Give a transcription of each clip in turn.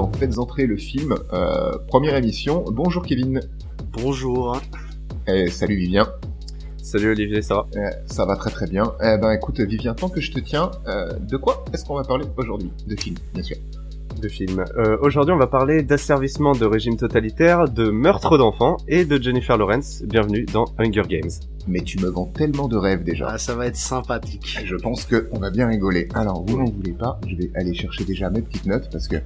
dans Faites entrer le film, première émission. Bonjour Kevin. Bonjour. Salut Vivien. Salut Olivier, ça va? Ça va très très bien. Écoute Vivien, tant que je te tiens, de quoi est-ce qu'on va parler aujourd'hui? De film, bien sûr. De film. Aujourd'hui, on va parler d'asservissement de régime totalitaire, de meurtre d'enfants et de Jennifer Lawrence. Bienvenue dans Hunger Games. Mais tu me vends tellement de rêves déjà. Ah, ça va être sympathique. Je pense qu'on va bien rigoler. Alors, vous n'en voulez pas, je vais aller chercher déjà mes petites notes parce que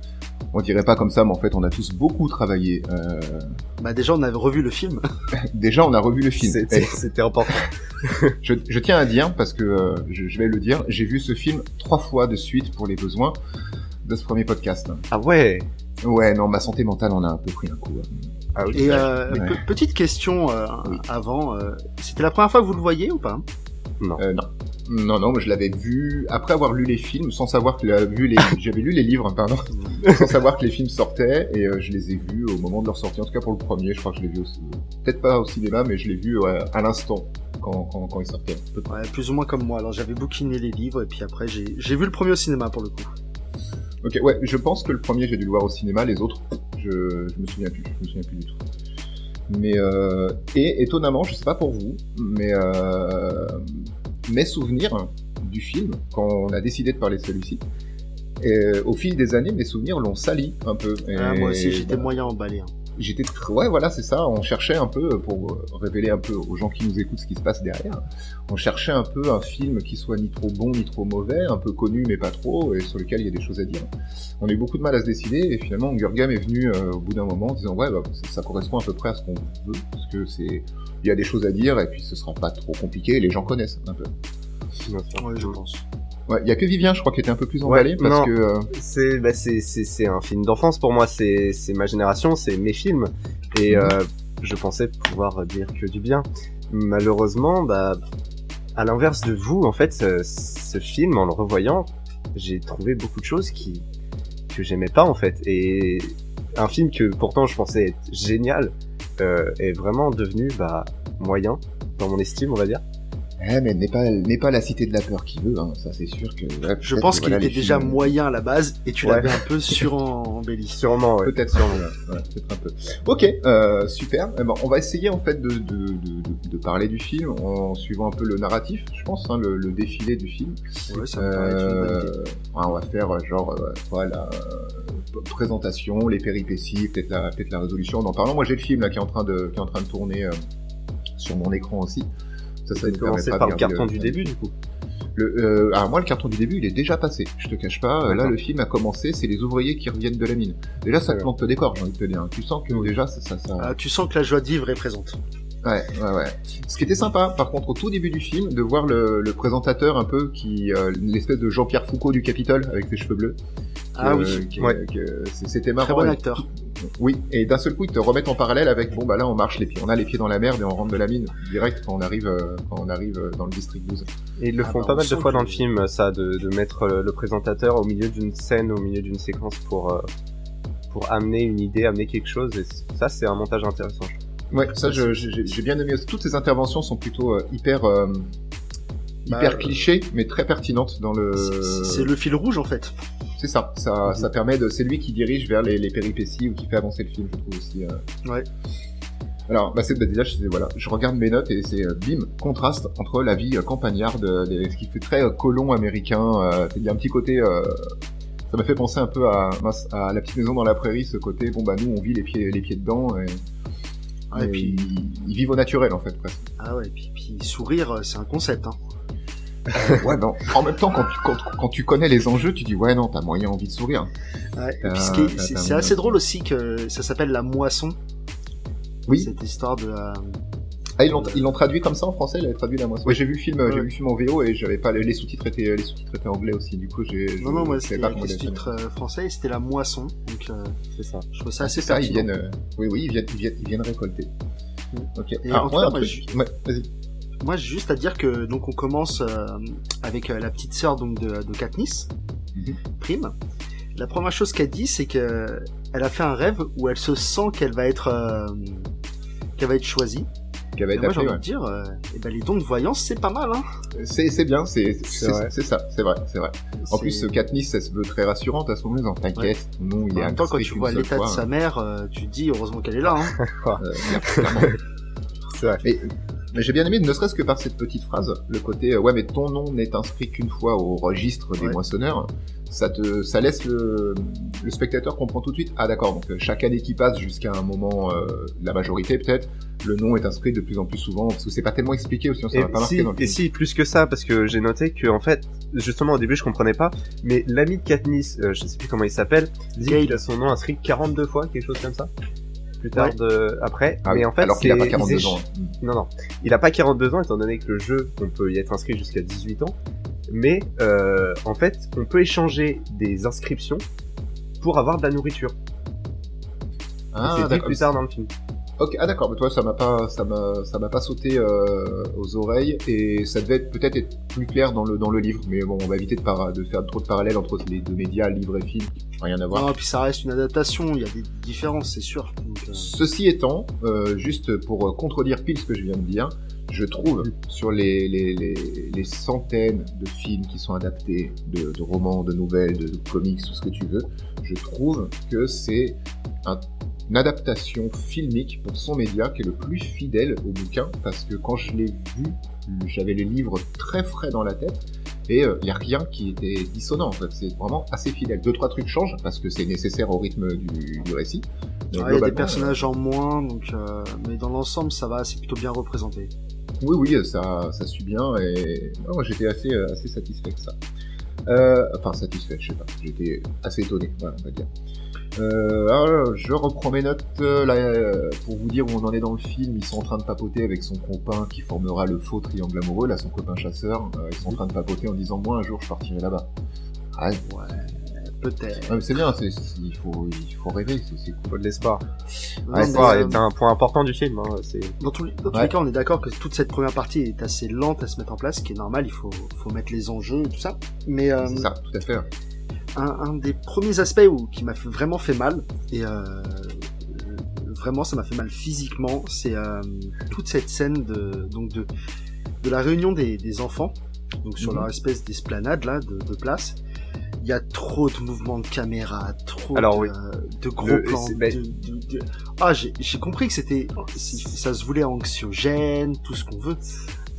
on dirait pas comme ça, mais en fait, on a tous beaucoup travaillé. Déjà, on avait revu le film. Déjà, on a revu le film. C'était important. Je tiens à dire, parce que je vais le dire, j'ai vu ce film 3 fois de suite pour les besoins de ce premier podcast. Ah ouais. Ouais, non, ma santé mentale en a un peu pris un coup. Ah oui. Et petite question Oui. avant, c'était la première fois que vous le voyez ou pas? Non. Non, mais je l'avais vu après avoir lu les films, sans savoir que j'avais lu les livres, pardon, sans savoir que les films sortaient, et je les ai vus au moment de leur sortie. En tout cas pour le premier, je crois que je l'ai vu aussi, peut-être pas au cinéma, mais je l'ai vu à l'instant quand il sortait. Ouais, plus ou moins comme moi. Alors j'avais bouquiné les livres et puis après j'ai vu le premier au cinéma pour le coup. Ok, ouais, je pense que le premier j'ai dû le voir au cinéma, les autres je me souviens plus du tout. Mais et étonnamment, je sais pas pour vous, mais mes souvenirs du film, quand on a décidé de parler de celui-ci, au fil des années, mes souvenirs l'ont sali un peu. Moi aussi, j'étais moyen emballé. Ouais, voilà, c'est ça. On cherchait un peu, pour révéler un peu aux gens qui nous écoutent ce qui se passe derrière, on cherchait un peu un film qui soit ni trop bon ni trop mauvais, un peu connu mais pas trop, et sur lequel il y a des choses à dire. On a eu beaucoup de mal à se décider, et finalement Hunger Games est venu au bout d'un moment en disant ouais, ça correspond à peu près à ce qu'on veut, parce que il y a des choses à dire, et puis ce sera pas trop compliqué, les gens connaissent un peu. Ouais, je pense. Ouais, il y a que Vivien, je crois, qui était un peu plus emballé, parce que... C'est un film d'enfance pour moi, c'est ma génération, c'est mes films, et je pensais pouvoir dire que du bien. Malheureusement, à l'inverse de vous, en fait, ce film, en le revoyant, j'ai trouvé beaucoup de choses que j'aimais pas, en fait, et un film que pourtant je pensais être génial, est vraiment devenu, moyen, dans mon estime, on va dire. Mais n'est pas la cité de la peur qui veut, hein. Ça c'est sûr que... Ouais, je pense qu'il était déjà films... moyen à la base, et tu l'avais un peu surembelli. Sûrement, ouais. Peut-être peut-être un peu. Ok, super. On va essayer en fait de parler du film en suivant un peu le narratif, je pense, hein, le défilé du film. Ouais, ça me paraît être une bonne idée. On va faire la présentation, les péripéties, peut-être la résolution. En parlant, moi j'ai le film là qui est en train de tourner sur mon écran aussi. Ça va commencer par le carton du début, du coup. Alors moi, le carton du début, il est déjà passé. Je te cache pas. Là, le film a commencé. C'est les ouvriers qui reviennent de la mine. Déjà, ça te plante le décor, j'ai envie de te dire. Tu sens que déjà, ça... tu sens que la joie de vivre est présente. Ouais. Ce qui était sympa, par contre, au tout début du film, de voir le présentateur un peu l'espèce de Jean-Pierre Foucault du Capitole avec ses cheveux bleus. C'était marrant. Très bon acteur. Oui, et d'un seul coup, ils te remettent en parallèle avec là, on marche les pieds, on a les pieds dans la merde et on rentre de la mine direct quand on arrive dans le district 12. Et ils le font pas mal de fois dans le film, ça, de mettre le présentateur au milieu d'une scène, au milieu d'une séquence pour amener une idée, amener quelque chose, et ça, c'est un montage intéressant. Ouais, ça, j'ai bien aimé aussi. Toutes ces interventions sont plutôt hyper clichés, mais très pertinentes dans le... C'est le fil rouge, en fait. C'est ça. Ça permet c'est lui qui dirige vers les péripéties ou qui fait avancer le film, je trouve aussi. Ouais. Alors, déjà, je regarde mes notes et c'est bim, contraste entre la vie campagnarde, ce qui fait très colon américain. Il y a un petit côté, ça m'a fait penser un peu à La Petite Maison dans la Prairie, ce côté, nous on vit les pieds dedans et puis ils vivent au naturel en fait presque. Ah ouais, et puis sourire, c'est un concept, hein. Ouais, en même temps, quand tu connais les enjeux, tu dis ouais, non, t'as moyen envie de sourire. Ouais, et puis c'est assez drôle aussi que ça s'appelle La Moisson. Oui. Cette histoire de ils l'ont traduit comme ça en français, ils l'avaient traduit La Moisson. Ouais, j'ai vu le film en VO et j'avais pas les sous-titres étaient anglais aussi, du coup Non, moi c'était les sous-titres français et c'était La Moisson, donc c'est ça. Je trouve ça assez pertinent. Ils viennent récolter. Ok. Et alors, vas-y. Moi, j'ai juste à dire que donc on commence avec la petite sœur donc de Katniss, Prime. La première chose qu'elle dit, c'est que elle a fait un rêve où elle se sent qu'elle va être choisie. qui avait été Moi, j'ai appelé. envie de dire, les dons de voyance, c'est pas mal, hein. C'est bien, c'est vrai. ça, c'est vrai. En plus, Katniss, elle se veut très rassurante à ce moment-là. T'inquiète, ton nom, il est En même temps, quand inscrit tu qu'une vois seule l'état de fois, sa mère, tu te dis heureusement qu'elle est là, hein. clairement. C'est vrai. Mais j'ai bien aimé, ne serait-ce que par cette petite phrase, le côté ouais, mais ton nom n'est inscrit qu'une fois au registre des moissonneurs. Ça laisse le spectateur comprendre tout de suite. Ah d'accord, donc chaque année qui passe jusqu'à un moment, la majorité peut-être, le nom est inscrit de plus en plus souvent parce que c'est pas tellement expliqué aussi, ça va pas marquer dans le film. Et si, plus que ça, parce que j'ai noté que en fait, justement au début je comprenais pas, mais l'ami de Katniss, je sais plus comment il s'appelle, dit qu'il a son nom inscrit 42 fois, quelque chose comme ça. Plus tard après, mais en fait alors qu'il a pas 42 ans. Non, il a pas 42 ans étant donné que le jeu, on peut y être inscrit jusqu'à 18 ans, mais en fait, on peut échanger des inscriptions pour avoir de la nourriture. C'est dit plus tard dans le film. Ok, ah d'accord, mais toi ça m'a pas sauté aux oreilles et ça devait peut-être être plus clair dans le livre, mais bon, on va éviter de faire trop de parallèles entre les deux médias, livre et film, rien à voir. Non, puis ça reste une adaptation, il y a des différences, c'est sûr. Donc, Ceci étant, juste pour contredire pile ce que je viens de dire, je trouve sur les centaines de films qui sont adaptés, de romans, de nouvelles, de comics, tout ce que tu veux, je trouve que c'est une adaptation filmique pour son média qui est le plus fidèle au bouquin, parce que quand je l'ai vu, j'avais les livres très frais dans la tête, et il n'y a rien qui était dissonant en fait, c'est vraiment assez fidèle. 2-3 trucs changent, parce que c'est nécessaire au rythme du récit. Il y a des personnages en moins, donc, mais dans l'ensemble ça va, c'est plutôt bien représenté. Oui, ça suit bien, et moi j'étais assez satisfait de ça. Enfin satisfait, je sais pas, j'étais assez étonné, voilà, on va dire. Alors, je reprends mes notes pour vous dire où on en est dans le film. Ils sont en train de papoter avec son copain qui formera le faux triangle amoureux, là son copain chasseur. Ils sont en train de papoter en disant moi un jour je partirai là-bas. Ouais, peut-être. Ouais, mais c'est bien, il faut rêver, c'est cool. Faut de l'espoir. Non, L'espoir est un point important du film. Hein, dans tous les cas, on est d'accord que toute cette première partie est assez lente à se mettre en place, ce qui est normal. Il faut mettre les enjeux et tout ça. Mais c'est ça, tout à fait. Un des premiers aspects qui m'a vraiment fait mal, et vraiment ça m'a fait mal physiquement, c'est toute cette scène de la réunion des enfants, donc sur leur espèce d'esplanade là de place. Il y a trop de mouvements de caméra, de gros plans. J'ai compris que ça se voulait anxiogène, tout ce qu'on veut.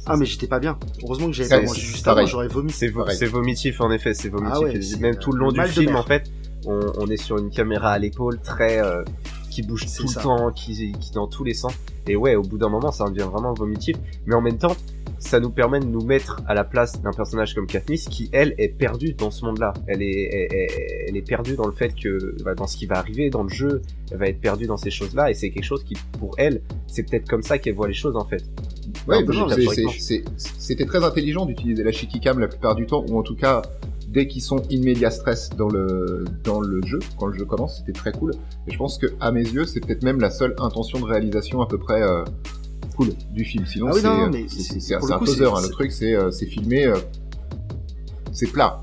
Ah mais j'étais pas bien. Heureusement que j'avais pas mangé juste avant, j'aurais vomi. C'est vomitif en effet, c'est vomitif. Ah ouais, même tout le long du film en fait, on est sur une caméra à l'épaule très qui bouge tout le temps, qui dans tous les sens. Et ouais, au bout d'un moment, ça devient vraiment vomitif. Mais en même temps, ça nous permet de nous mettre à la place d'un personnage comme Katniss qui, elle, est perdue dans ce monde-là. Elle est perdue dans le fait que, dans ce qui va arriver dans le jeu, elle va être perdue dans ces choses-là, et c'est quelque chose qui, pour elle, c'est peut-être comme ça qu'elle voit les choses, en fait. Ouais, c'était très intelligent d'utiliser la Shikicam la plupart du temps, ou en tout cas, dès qu'ils sont in media stress dans le jeu, quand le jeu commence, c'était très cool. Et je pense que, à mes yeux, c'est peut-être même la seule intention de réalisation à peu près cool du film. Sinon, c'est un faiseur. Le truc, c'est filmé, c'est plat.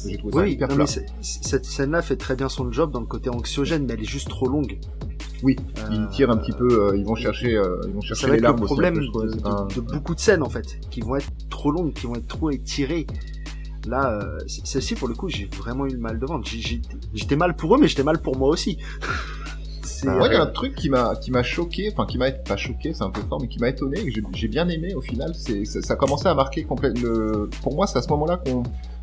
J'ai trouvé ça hyper plat. Mais cette scène-là fait très bien son job dans le côté anxiogène, mais elle est juste trop longue. Oui, ils tirent un petit peu, ils vont chercher les larmes. C'est le problème de beaucoup de scènes en fait, qui vont être trop longues, qui vont être trop étirées. Là, celle-ci pour le coup, j'ai vraiment eu le mal de ventre. J'étais mal pour eux, mais j'étais mal pour moi aussi. Il y a un truc qui m'a choqué, enfin qui m'a pas choqué, c'est un peu fort, mais qui m'a étonné, et que j'ai bien aimé au final. Ça commençait à marquer complètement. Pour moi, c'est à ce moment-là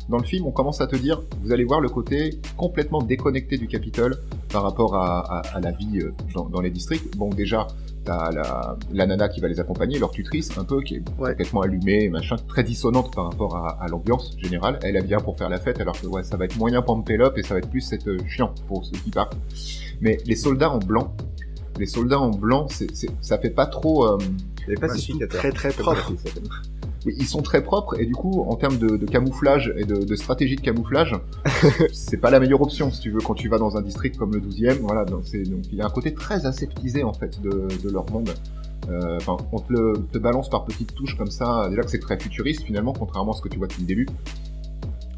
dans le film, on commence à te dire, vous allez voir le côté complètement déconnecté du Capitole par rapport à la vie dans les districts. Bon, déjà, t'as la nana qui va les accompagner, leur tutrice, un peu, qui est complètement allumée, machin, très dissonante par rapport à l'ambiance générale. Elle vient pour faire la fête, alors que ça va être moyen pump up et ça va être plus chiant pour ceux qui partent. Mais les soldats en blanc, ça fait pas trop... très très propre. Oui, ils sont très propres, et du coup, en termes de camouflage et de stratégie de camouflage, c'est pas la meilleure option, si tu veux, quand tu vas dans un district comme le 12e, voilà, donc il y a un côté très aseptisé, en fait, de leur monde. On te balance par petites touches comme ça, déjà que c'est très futuriste, finalement, contrairement à ce que tu vois depuis le début.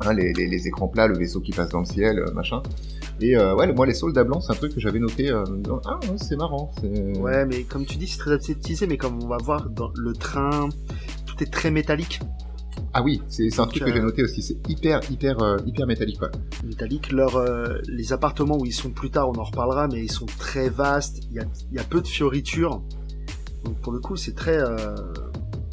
Hein, les écrans plats, le vaisseau qui passe dans le ciel, machin. Et ouais, moi les soldats blancs, c'est un truc que j'avais noté. Ah, ouais, c'est marrant. Ouais, mais comme tu dis, c'est très aseptisé, mais comme on va voir dans le train, tout est très métallique. Ah oui, c'est un truc que j'ai noté aussi. C'est hyper métallique, quoi. Métallique. Les appartements où ils sont plus tard, on en reparlera, mais ils sont très vastes. Il y a peu de fioritures. Donc pour le coup, c'est très.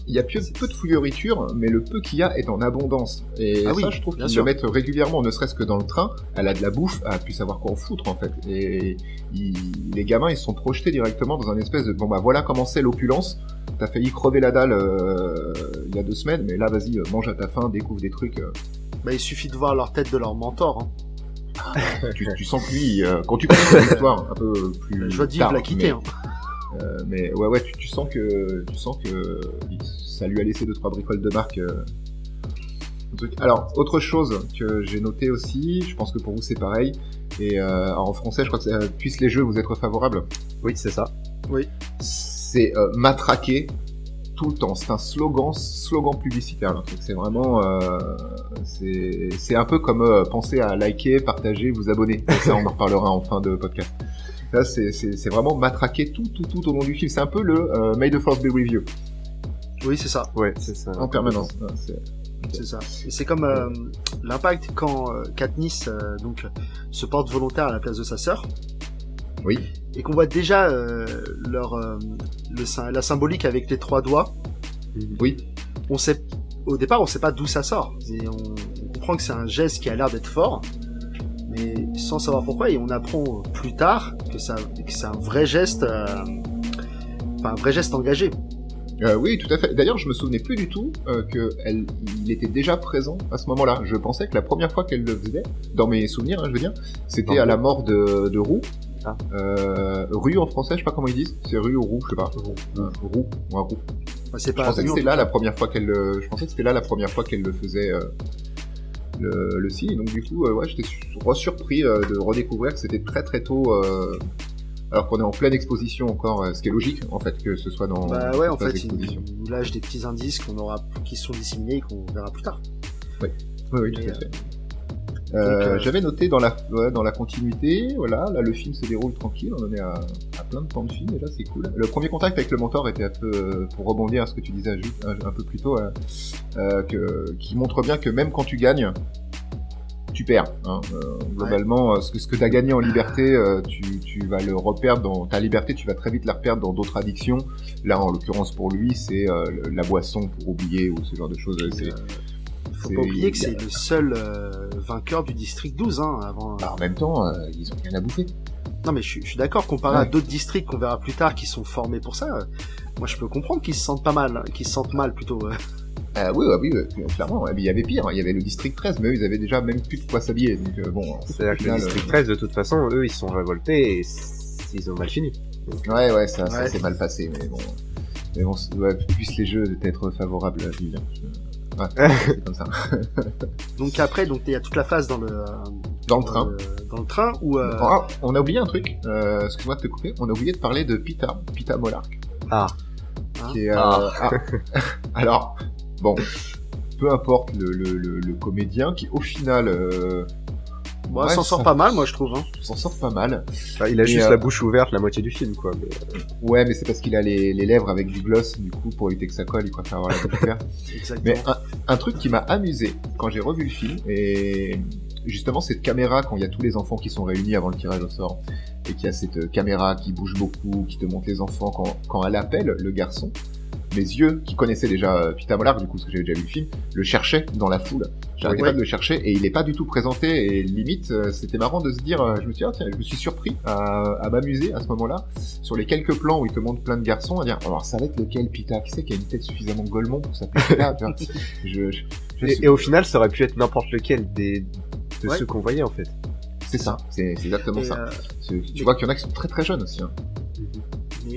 Il y a peu de fioritures, mais le peu qu'il y a est en abondance. Et ça, je trouve qu'ils le mettent régulièrement, ne serait-ce que dans le train. Elle a de la bouffe, elle a pu savoir quoi en foutre, en fait. Et les gamins, ils se sont projetés directement dans un espèce de... Bon, bah voilà comment c'est l'opulence. T'as failli crever la dalle il y a 2 semaines, mais là, vas-y, mange à ta faim, découvre des trucs. Bah, il suffit de voir leur tête de leur mentor. Hein. tu sens que lui, quand tu connais l'histoire un peu plus... Je vois dire, il l'a quitté. Mais ouais, tu sens que ça lui a laissé 2-3 bricoles de marque. Alors, autre chose que j'ai noté aussi, je pense que pour vous c'est pareil, et en français je crois que c'est puissent les jeux vous être favorables. Oui, c'est ça. Oui. C'est matraquer tout le temps. C'est un slogan publicitaire. Là. C'est vraiment, c'est un peu comme penser à liker, partager, vous abonner. Et ça, on en reparlera en fin de podcast. Là, c'est vraiment matraquer tout au long du film. C'est un peu le May the Force be with you. Oui, c'est ça. Ouais, c'est ça. En permanence. C'est ça. Et c'est comme l'impact quand Katniss se porte volontaire à la place de sa sœur. Oui. Et qu'on voit déjà la symbolique avec les 3 doigts. Oui. Au départ, on sait pas d'où ça sort. Et on comprend que c'est un geste qui a l'air d'être fort, mais sans savoir pourquoi. Et on apprend plus tard que c'est un vrai geste, un vrai geste engagé. Oui, tout à fait. D'ailleurs, je me souvenais plus du tout qu'il était déjà présent à ce moment-là. Je pensais que la première fois qu'elle le faisait, dans mes souvenirs, je veux dire, c'était à la mort de Roux. Ah. Rue en français, je sais pas comment ils disent. C'est rue ou Roux, je sais pas. Roux ou un Roux. C'est pas. Je pensais que c'était là la première fois qu'elle. Je pensais que c'était là la première fois qu'elle le faisait. Le signe. Donc du coup, ouais, j'étais surpris de redécouvrir que c'était très très tôt. Alors qu'on est en pleine exposition encore, ce qui est logique en fait que ce soit dans. Bah ouais, en fait, il nous lâche des petits indices qui sont disséminés et qu'on verra plus tard. Oui, tout à fait. J'avais noté dans la continuité, voilà, là le film se déroule tranquille, on en est à plein de temps de film et là c'est cool. Le premier contact avec le mentor était un peu, pour rebondir à ce que tu disais un peu plus tôt, qui montre bien que même quand tu gagnes, tu perds. Hein. Globalement, ce que tu as gagné en liberté, tu vas le reperdre dans ta liberté, tu vas très vite la reperdre dans d'autres addictions. Là, en l'occurrence pour lui, c'est la boisson pour oublier ou ce genre de choses. Faut pas oublier que c'est le seul vainqueur du district 12 avant. Bah, en même temps, ils ont rien à bouffer. Non mais je suis d'accord, comparé à d'autres districts qu'on verra plus tard qui sont formés pour ça, moi je peux comprendre qu'ils se sentent pas mal, qu'ils se sentent mal plutôt. Oui, clairement. Il y avait pire, il y avait le district 13, mais eux ils avaient déjà même plus de quoi s'habiller. Donc bon. C'est-à-dire que le district 13, de toute façon, eux ils se sont révoltés et ils ont mal fini. Donc, ouais, ça s'est mal passé, mais bon. Mais bon, plus les jeux d'être favorables à vivre. Ouais, c'est comme ça. Donc après, il y a toute la phase dans le train. Dans le train où. On a oublié un truc. Excuse-moi de te couper. On a oublié de parler de Pita Mollark. Qui est, alors, bon, peu importe le comédien qui, au final, s'en sort pas mal, moi je trouve. S'en sort pas mal. Enfin, il a juste la bouche ouverte la moitié du film, quoi. Mais... Ouais, mais c'est parce qu'il a les lèvres avec du gloss, du coup, pour éviter que ça colle, il préfère avoir la bouche ouverte. Exactement. Mais un truc qui m'a amusé quand j'ai revu le film, et justement cette caméra quand il y a tous les enfants qui sont réunis avant le tirage au sort, et qu'il y a cette caméra qui bouge beaucoup, qui te montre les enfants quand elle appelle le garçon. Mes yeux, qui connaissaient déjà Pita Mollark, du coup, parce que j'avais déjà vu le film, le cherchaient dans la foule. J'arrêtais pas de le chercher, et il est pas du tout présenté, et limite, c'était marrant de se dire, je me suis surpris à m'amuser à ce moment-là, sur les quelques plans où il te montre plein de garçons, à dire, alors ça va être lequel Pita? Qui c'est qui a une tête suffisamment golemon pour s'appeler Pita? Et au final, ça aurait pu être n'importe lequel de ceux qu'on voyait, en fait. C'est ça, c'est exactement ça. Tu vois qu'il y en a qui sont très très jeunes aussi. Hein.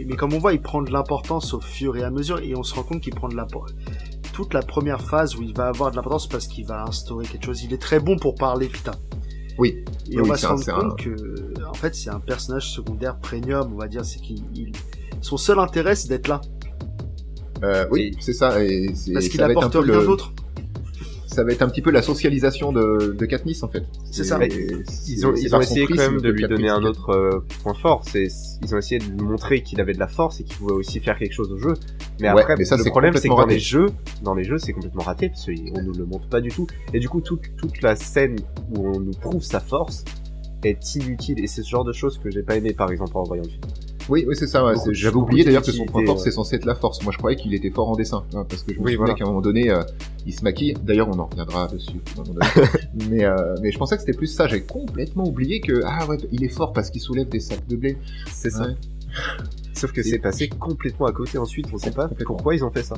Mais comme on voit, il prend de l'importance au fur et à mesure, et on se rend compte qu'il prend toute la première phase où il va avoir de l'importance parce qu'il va instaurer quelque chose. Il est très bon pour parler, putain. Oui. Et on va se rendre compte que, en fait, c'est un personnage secondaire premium, on va dire, c'est son seul intérêt, c'est d'être là. Oui, c'est ça. Parce qu'il apporte rien d'autre. ça va être un petit peu la socialisation de Katniss en fait. C'est ça. Ils ont essayé quand même de lui donner un autre point fort. Ils ont essayé de lui montrer qu'il avait de la force et qu'il pouvait aussi faire quelque chose au jeu. Mais après, mais ça, le problème c'est que dans les jeux, c'est complètement raté parce qu'on nous le montre pas du tout. Et du coup, toute la scène où on nous prouve sa force est inutile. Et c'est ce genre de choses que j'ai pas aimé, par exemple, en voyant le film. Oui, c'est ça. Ouais. J'avais oublié d'ailleurs que son point fort c'est censé être la force. Moi, je croyais qu'il était fort en dessin, hein, parce que je me souviens qu'à un moment donné, il se maquille. D'ailleurs, on en reviendra dessus. À un moment donné. mais je pensais que c'était plus ça. J'ai complètement oublié que il est fort parce qu'il soulève des sacs de blé. C'est ça. Sauf que c'est passé complètement à côté. Ensuite, on sait pas pourquoi ils ont fait ça.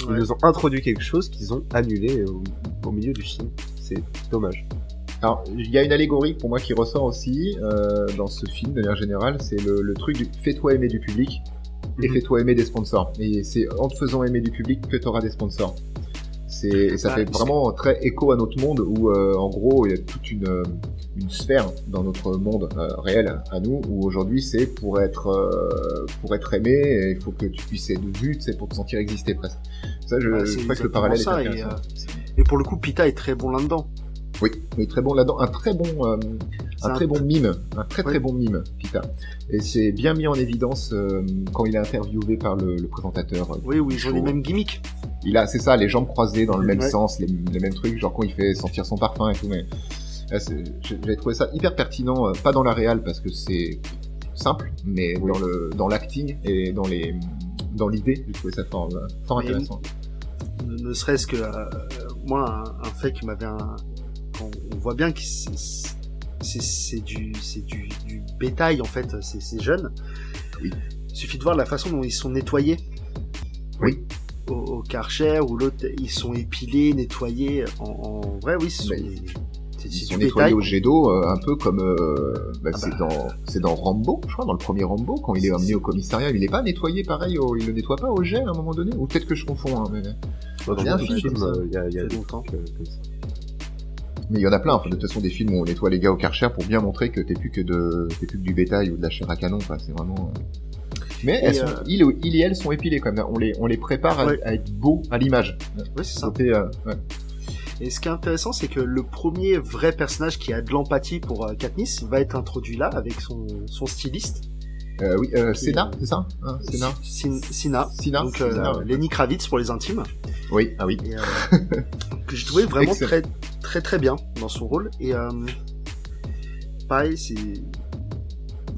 Ils nous ont introduit quelque chose qu'ils ont annulé au milieu du film. C'est dommage. Alors, il y a une allégorie pour moi qui ressort aussi dans ce film de manière générale, c'est le truc du fais-toi aimer du public et fais-toi aimer des sponsors. Et c'est en te faisant aimer du public que tu auras des sponsors. Ça fait vraiment très écho à notre monde où en gros il y a toute une sphère dans notre monde réel à nous où aujourd'hui c'est pour être aimé, il faut que tu puisses être vu, c'est pour te sentir exister presque. Ça, je crois que le parallèle est intéressant. Et pour le coup, Pita est très bon là-dedans. Oui, très bon là-dedans, un très bon mime, un très bon mime, Pita. Et c'est bien mis en évidence quand il est interviewé par le présentateur. Oui, ils ont les mêmes gimmicks. C'est ça, les jambes croisées dans le même sens, les mêmes trucs, genre quand il fait sentir son parfum et tout, mais j'ai trouvé ça hyper pertinent, pas dans la réal parce que c'est simple, mais dans l'acting et dans l'idée, j'ai trouvé ça fort intéressant. Ne serait-ce que moi, un fait qui m'avait on voit bien que c'est du bétail en fait, ces jeunes. Oui. Il suffit de voir la façon dont ils sont nettoyés. Oui. Au Karcher ou l'autre, ils sont épilés, nettoyés. En vrai, oui, ils sont nettoyés au jet d'eau, un peu comme c'est dans Rambo, je crois, dans le premier Rambo, quand il est amené au commissariat, il est pas nettoyé pareil, il le nettoie pas au jet à un moment donné, ou peut-être que je confonds. Hein, mais dans un film, il y a longtemps comme ça. Mais il y en a plein, de toute façon, des films où on nettoie les gars au Karcher pour bien montrer que t'es plus que du bétail ou de la chair à canon, quoi. C'est vraiment. Mais ils et elles sont épilés quand même. On les prépare à être beaux à l'image. Oui, c'est ça. Et ce qui est intéressant, c'est que le premier vrai personnage qui a de l'empathie pour Katniss va être introduit là avec son styliste. Senna, c'est ça, Sina. Donc Lenny Kravitz pour les intimes. Oui, Et, que j'ai trouvé vraiment très très très bien dans son rôle. Et pareil, c'est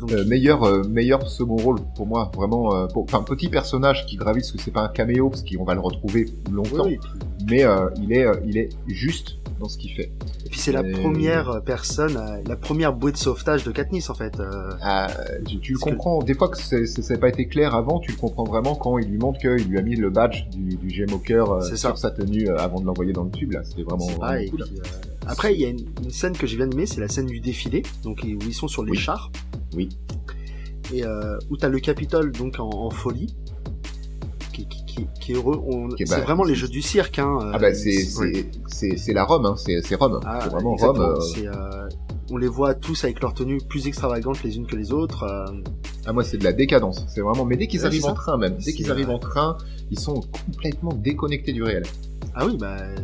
meilleur second rôle pour moi, vraiment. Un petit personnage qui gravite, parce que c'est pas un caméo, parce qu'on va le retrouver longtemps. Mais il est juste dans ce qu'il fait. Et puis c'est la première personne, la première bouée de sauvetage de Katniss en fait. Tu le comprends. Des fois que ça n'a pas été clair avant, tu le comprends vraiment quand il lui montre qu'il lui a mis le badge du gemme au cœur sur sa tenue avant de l'envoyer dans le tube. Là, c'était vraiment cool. Puis, après, il y a une scène que j'ai bien aimée, c'est la scène du défilé, donc où ils sont sur les chars. Oui. Et où t'as le Capitole donc en folie. Qui est heureux. C'est vraiment les jeux du cirque. Hein, c'est la Rome, hein. C'est Rome. C'est vraiment Rome. On les voit tous avec leurs tenues plus extravagantes les unes que les autres. Moi, c'est de la décadence. C'est vraiment. Mais dès qu'ils arrivent en train, ils sont complètement déconnectés du réel. Ah oui,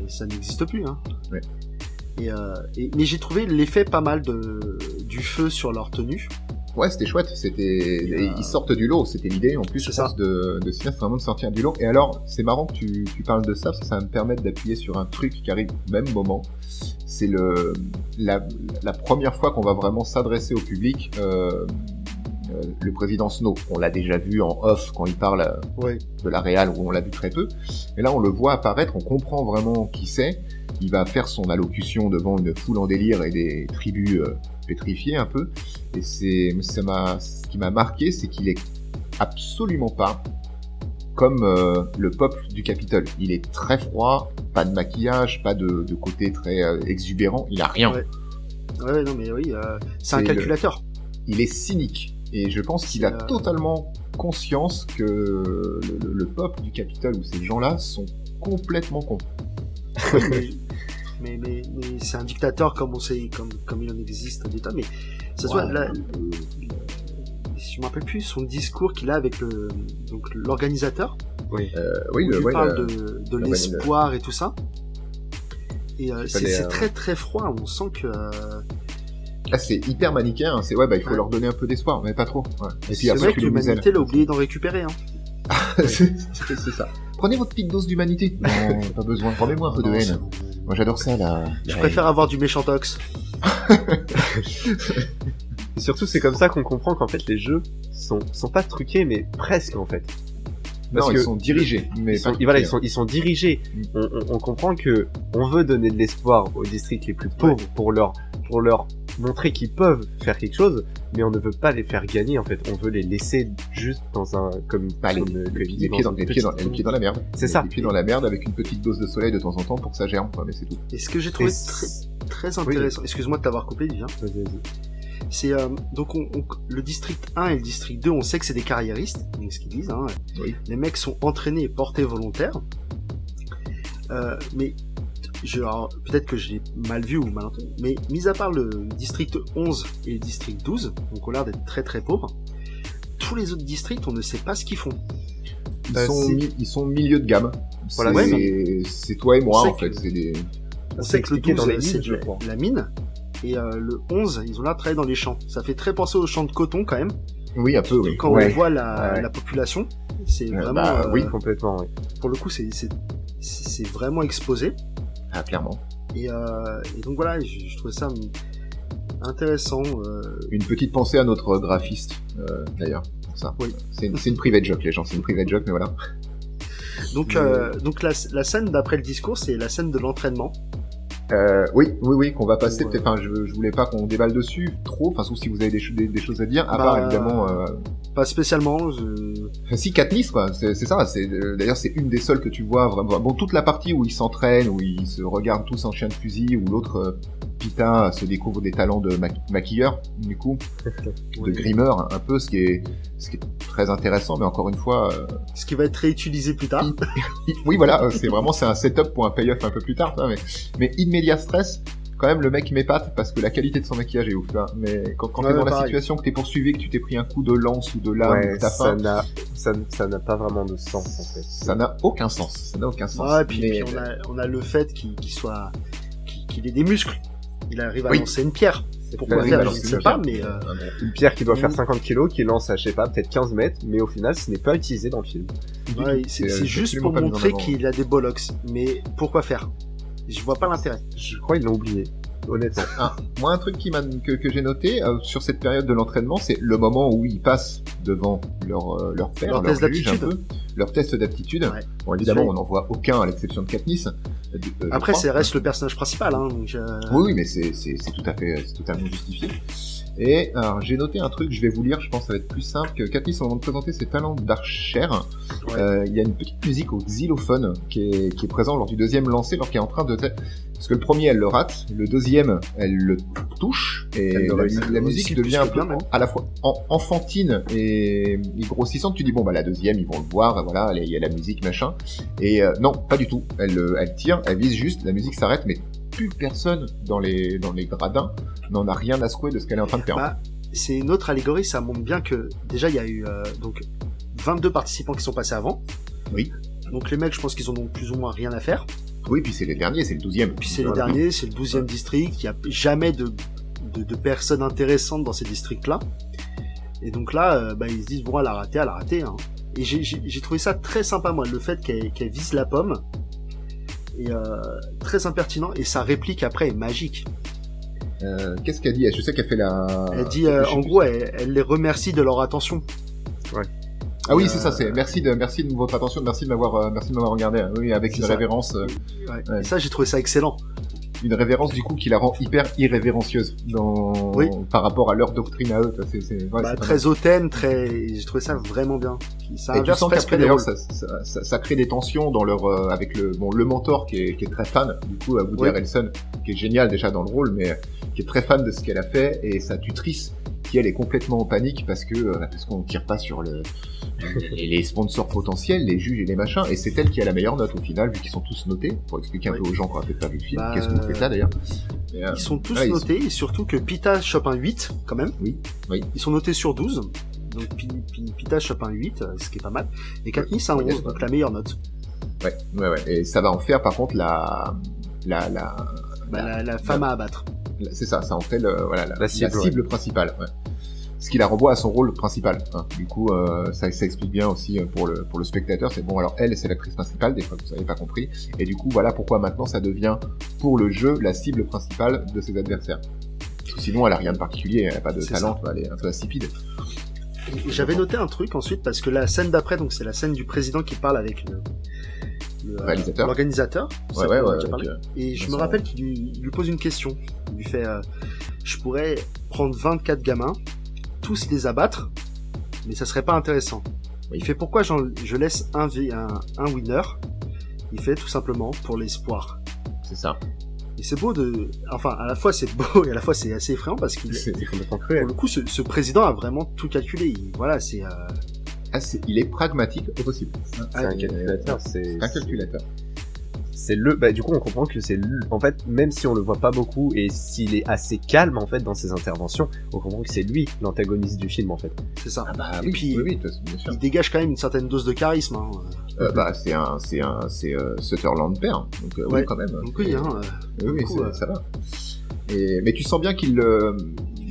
ça n'existe plus. Hein. Ouais. Mais j'ai trouvé l'effet pas mal du feu sur leur tenue. Ouais, c'était chouette. Ils sortent du lot. C'était l'idée. En plus, je pense de cinéaste, vraiment de sortir du lot. Et alors, c'est marrant que tu parles de ça, parce que ça va me permettre d'appuyer sur un truc qui arrive au même moment. C'est la première fois qu'on va vraiment s'adresser au public. Le président Snow, on l'a déjà vu en off quand il parle de la réal, où on l'a vu très peu. Mais là, on le voit apparaître. On comprend vraiment qui c'est. Il va faire son allocution devant une foule en délire et des tribus pétrifiées un peu. Et ce qui m'a marqué, c'est qu'il est absolument pas comme le peuple du Capitole. Il est très froid, pas de maquillage, pas de côté très exubérant. Il a rien. Ouais, non mais oui, c'est un calculateur. Il est cynique. Et je pense qu'il a totalement conscience que le peuple du Capitole ou ces gens-là sont complètement cons. mais c'est un dictateur comme on sait, comme il en existe d'État. Mais ça se voit là. Je me rappelle plus son discours qu'il a avec l'organisateur. Oui. Il parle de l'espoir et tout ça. Et fallait, c'est très très froid, on sent que... Ah, c'est hyper manichéen, hein. C'est il faut leur donner un peu d'espoir, mais pas trop. Ouais. Et puis c'est après, vrai tu que les muselles. l'humanité l'a oublié d'en récupérer. Hein. C'est ça. Prenez votre petite dose d'humanité. Non, pas besoin. Prenez-moi un peu de Non, haine. c'est bon. Moi, j'adore ça, là. Je préfère avoir du méchant tox. Et surtout, c'est comme ça qu'on comprend qu'en fait, les jeux sont pas truqués, mais presque, en fait. Parce Non, que ils sont dirigés, mais ils sont, pas voilà, truqués. ils sont dirigés. On comprend que on veut donner de l'espoir aux districts les plus pauvres pour leur montrer qu'ils peuvent faire quelque chose, mais on ne veut pas les faire gagner, en fait. On veut les laisser juste dans un, Les pieds dans la merde. C'est ça. Les pieds dans la merde avec une petite dose de soleil de temps en temps pour que ça germe, quoi, mais c'est tout. Et ce que j'ai trouvé Et très intéressant, excuse-moi de t'avoir coupé, Vivien, c'est donc le district 1 et le district 2, on sait que c'est des carriéristes, c'est ce qu'ils disent, hein. Oui. Les mecs sont entraînés et portés volontaires, mais alors, peut-être que j'ai mal vu ou mal entendu, mais mis à part le district 11 et le district 12, donc on a l'air d'être très très pauvres, tous les autres districts, on ne sait pas ce qu'ils font. Ils sont milieu de gamme. Voilà, c'est toi et moi, On sait en fait. C'est des... On sait que le expliqué 12, dans les c'est mines, je crois. la mine, et le 11, ils ont l'air de travailler dans les champs. Ça fait très penser aux champs de coton quand même. Oui, un peu, oui. Quand Ouais. on voit Ouais. la population, c'est vraiment... bah, oui. Complètement, oui. Pour le coup, c'est vraiment exposé. Ah, clairement. Et donc voilà, je trouvais ça intéressant. Une petite pensée à notre graphiste, d'ailleurs, pour ça. Oui. C'est une private joke, les gens. C'est une private joke, mais voilà. Donc la scène d'après le discours, c'est la scène de l'entraînement. Oui, qu'on va passer. Ouais. Peut-être, enfin, je voulais pas qu'on déballe dessus trop. Enfin, sauf si vous avez des choses à dire. À Bah, part évidemment. Pas spécialement. Enfin, si Katniss, quoi. C'est ça. D'ailleurs, c'est une des seules que tu vois vraiment. Bon, toute la partie où ils s'entraînent, où ils se regardent tous en chien de fusil, où l'autre Pita se découvre des talents de maquilleur, du coup, de grimeur, un peu, ce qui est très intéressant. Mais encore une fois. Ce qui va être réutilisé plus tard. Oui, voilà, c'est un setup pour un payoff un peu plus tard, mais in media stress, quand même, le mec m'épate parce que la qualité de son maquillage est ouf, là. Mais quand t'es dans la pareil. situation que t'es poursuivi, que tu t'es pris un coup de lance ou de lame, ou Ouais, que t'as faim, ça n'a pas vraiment de sens, en fait. ça n'a aucun sens. Ça n'a aucun sens. Ouais, puis Mais, on a le fait qu'il ait des muscles. Il arrive à lancer une pierre. Pourquoi oui, faire, alors je ne c'est sais une pas, pierre. mais Une pierre qui doit faire Mm. 50 kilos, qui lance à, je sais pas, peut-être 15 mètres, mais au final, ce n'est pas utilisé dans le film. ouais, c'est juste pour absolument pas mis en montrer avant. qu'il a des bollocks. Mais pourquoi faire? Je vois pas l'intérêt. Je crois qu'ils l'ont oublié, honnêtement. Moi, un truc que j'ai noté sur cette période de l'entraînement, c'est le moment où ils passent devant leur père, Leur leur test juge, d'aptitude. un peu, leur test d'aptitude. Ouais. Bon, évidemment, Oui. on n'en voit aucun à l'exception de Katniss. Je Après, crois. c'est reste le personnage principal, hein, donc, Oui, mais c'est totalement justifié. Et alors, j'ai noté un truc, je vais vous lire, je pense que ça va être plus simple que Katniss, au moment de présenter ses talents d'archère, Ouais. il y a une petite musique au xylophone qui est présent lors du deuxième lancer, alors qu'elle est en train de... Parce que le premier, elle le rate, le deuxième, elle le touche, et Elle le réussit. la musique Aussi, devient un plus que peu bien, même. à la fois enfantine et grossissante. Tu dis, bon, bah la deuxième, ils vont le voir, voilà, il y a la musique, machin. Et non, pas du tout. Elle tire, elle vise juste, la musique s'arrête, mais plus personne dans les gradins n'en a rien à secouer de ce qu'elle est en train de faire. Bah, c'est une autre allégorie, ça montre bien que déjà il y a eu donc 22 participants qui sont passés avant. Oui. Donc les mecs, je pense qu'ils en ont plus ou moins rien à faire. Oui, puis c'est les derniers, c'est le 12e. Puis c'est les derniers, c'est le 12e district, il y a jamais de personnes intéressantes dans ces districts-là. Et donc là, bah, ils se disent, bon, elle a raté, hein. Et j'ai trouvé ça très sympa, moi, le fait qu'elle vise la pomme. Et très impertinent, et sa réplique après est magique. Qu'est-ce qu'elle dit? Je sais qu'elle fait la... Elle dit, je sais en plus. gros, elle les remercie de leur attention. Ah oui, c'est ça, c'est merci de votre attention, merci de m'avoir regardé. Oui, avec C'est une ça. révérence, Et ça, j'ai trouvé ça excellent. une révérence du coup qui la rend hyper irrévérencieuse Oui. par rapport à leur doctrine à eux. Ouais, Bah, c'est pas très hautaine, j'ai trouvé ça vraiment bien. Ça mal. Et tu inverse sens presque qu'après les d'ailleurs rôles. ça crée des tensions dans leur avec le mentor qui est très fan du coup Woody Oui. Harrelson, qui est génial déjà dans le rôle, mais qui est très fan de ce qu'elle a fait, et sa tutrice qui elle est complètement en panique parce qu'on tire pas sur les sponsors potentiels, les juges et les machins, et c'est elle qui a la meilleure note au final vu qu'ils sont tous notés, pour expliquer un Oui. peu aux gens qui auraient peut-être pas vu le film. Bah, Qu'est-ce que vous faites là d'ailleurs? Et, Ils sont tous voilà, notés, et surtout que Pita chope un 8, quand même. Oui. Ils sont notés sur 12. Donc Pita chope un 8, ce qui est pas mal. Et Katniss a un 11, donc la meilleure note. Ouais. Et ça va en faire par contre la femme à abattre. C'est ça en fait la cible, cible principale. Ouais. Ce qui la renvoie à son rôle principal. Hein. Du coup, ça explique bien aussi pour le spectateur. C'est bon, alors elle, c'est l'actrice principale. Des fois, vous n'avez pas compris. Et du coup, voilà pourquoi maintenant ça devient pour le jeu la cible principale de ses adversaires. Parce que sinon, elle a rien de particulier. Elle a pas de talent. Elle est un peu insipide. Et j'avais noté un truc ensuite parce que la scène d'après, donc c'est la scène du président qui parle avec l'organisateur. Ouais, et je me rappelle qu'il lui pose une question. Il lui fait je pourrais prendre 24 gamins, tous les abattre, mais ça serait pas intéressant. Oui. Il fait pourquoi je laisse un winner. Il fait tout simplement pour l'espoir. C'est ça. Et c'est beau enfin, à la fois c'est beau et à la fois c'est assez effrayant parce qu'il c'est complètement cruel. Pour le coup, ce président a vraiment tout calculé. Il est pragmatique au possible. C'est un calculateur. C'est un calculateur. C'est du coup, on comprend que en fait, même si on le voit pas beaucoup et s'il est assez calme, en fait, dans ses interventions, on comprend que c'est lui, l'antagoniste du film, en fait. C'est ça. Et puis, bien sûr. Il dégage quand même une certaine dose de charisme, hein. C'est Sutherland père. Donc, oui, quand même. Donc, oui, oui, ça va. Mais tu sens bien qu'il,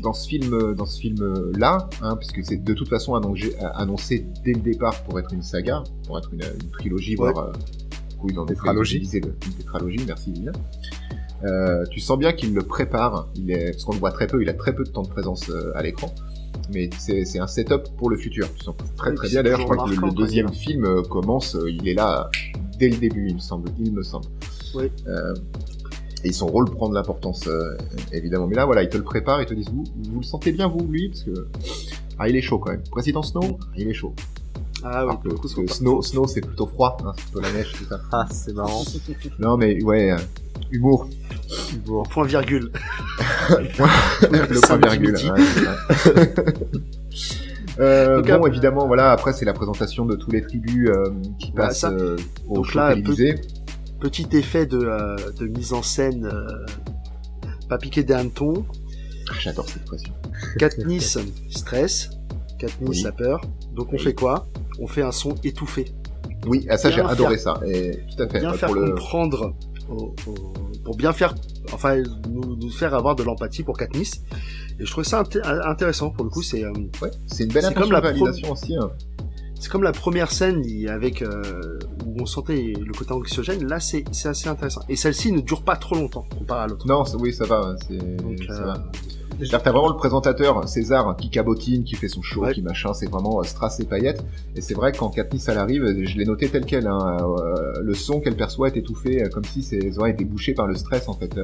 dans ce film-là, hein, puisque c'est de toute façon annoncé dès le départ pour être une saga, pour être une trilogie, voire, oui, dans des tétralogies, une tétralogie, merci Lina. Tu sens bien qu'il le prépare, parce qu'on le voit très peu, il a très peu de temps de présence à l'écran, mais c'est un setup pour le futur. Tu sens très bien, d'ailleurs, je crois que le deuxième film commence, il est là dès le début, il me semble. Oui. Et son rôle prend de l'importance, évidemment. Mais là, voilà, ils te le préparent, ils te disent, vous le sentez bien, vous, lui, parce que il est chaud quand même. Président Snow, il est chaud. Ah oui, parce que Snow, c'est plutôt froid, hein, c'est plutôt la neige, tout ça. Ah, c'est marrant. Non, mais ouais, humour. Point virgule. Le point virgule. Bon, évidemment, voilà, après, c'est la présentation de tous les tribus qui passent au show télévisé. Petit effet de mise en scène, pas piqué des hannetons. J'adore cette pression. Katniss stress, Katniss a peur. Donc on fait quoi? On fait un son étouffé. Oui, ça j'ai adoré ça. Et tout à fait. Bien faire comprendre, pour bien faire, enfin nous faire avoir de l'empathie pour Katniss. Et je trouve ça intéressant pour le coup. C'est une belle intention de réalisation aussi. Hein. C'est comme la première scène avec où on sentait le côté anxiogène. Là, c'est assez intéressant. Et celle-ci ne dure pas trop longtemps comparé à l'autre. Non, oui, ça va. Ça va. C'est-à-dire, t'as vraiment le présentateur César qui cabotine, qui fait son show, qui machin. C'est vraiment strass et paillettes. Et c'est vrai que quand Katniss elle arrive, je l'ai noté tel quel. Hein, le son qu'elle perçoit est étouffé, comme si ses oreilles étaient bouchées par le stress en fait.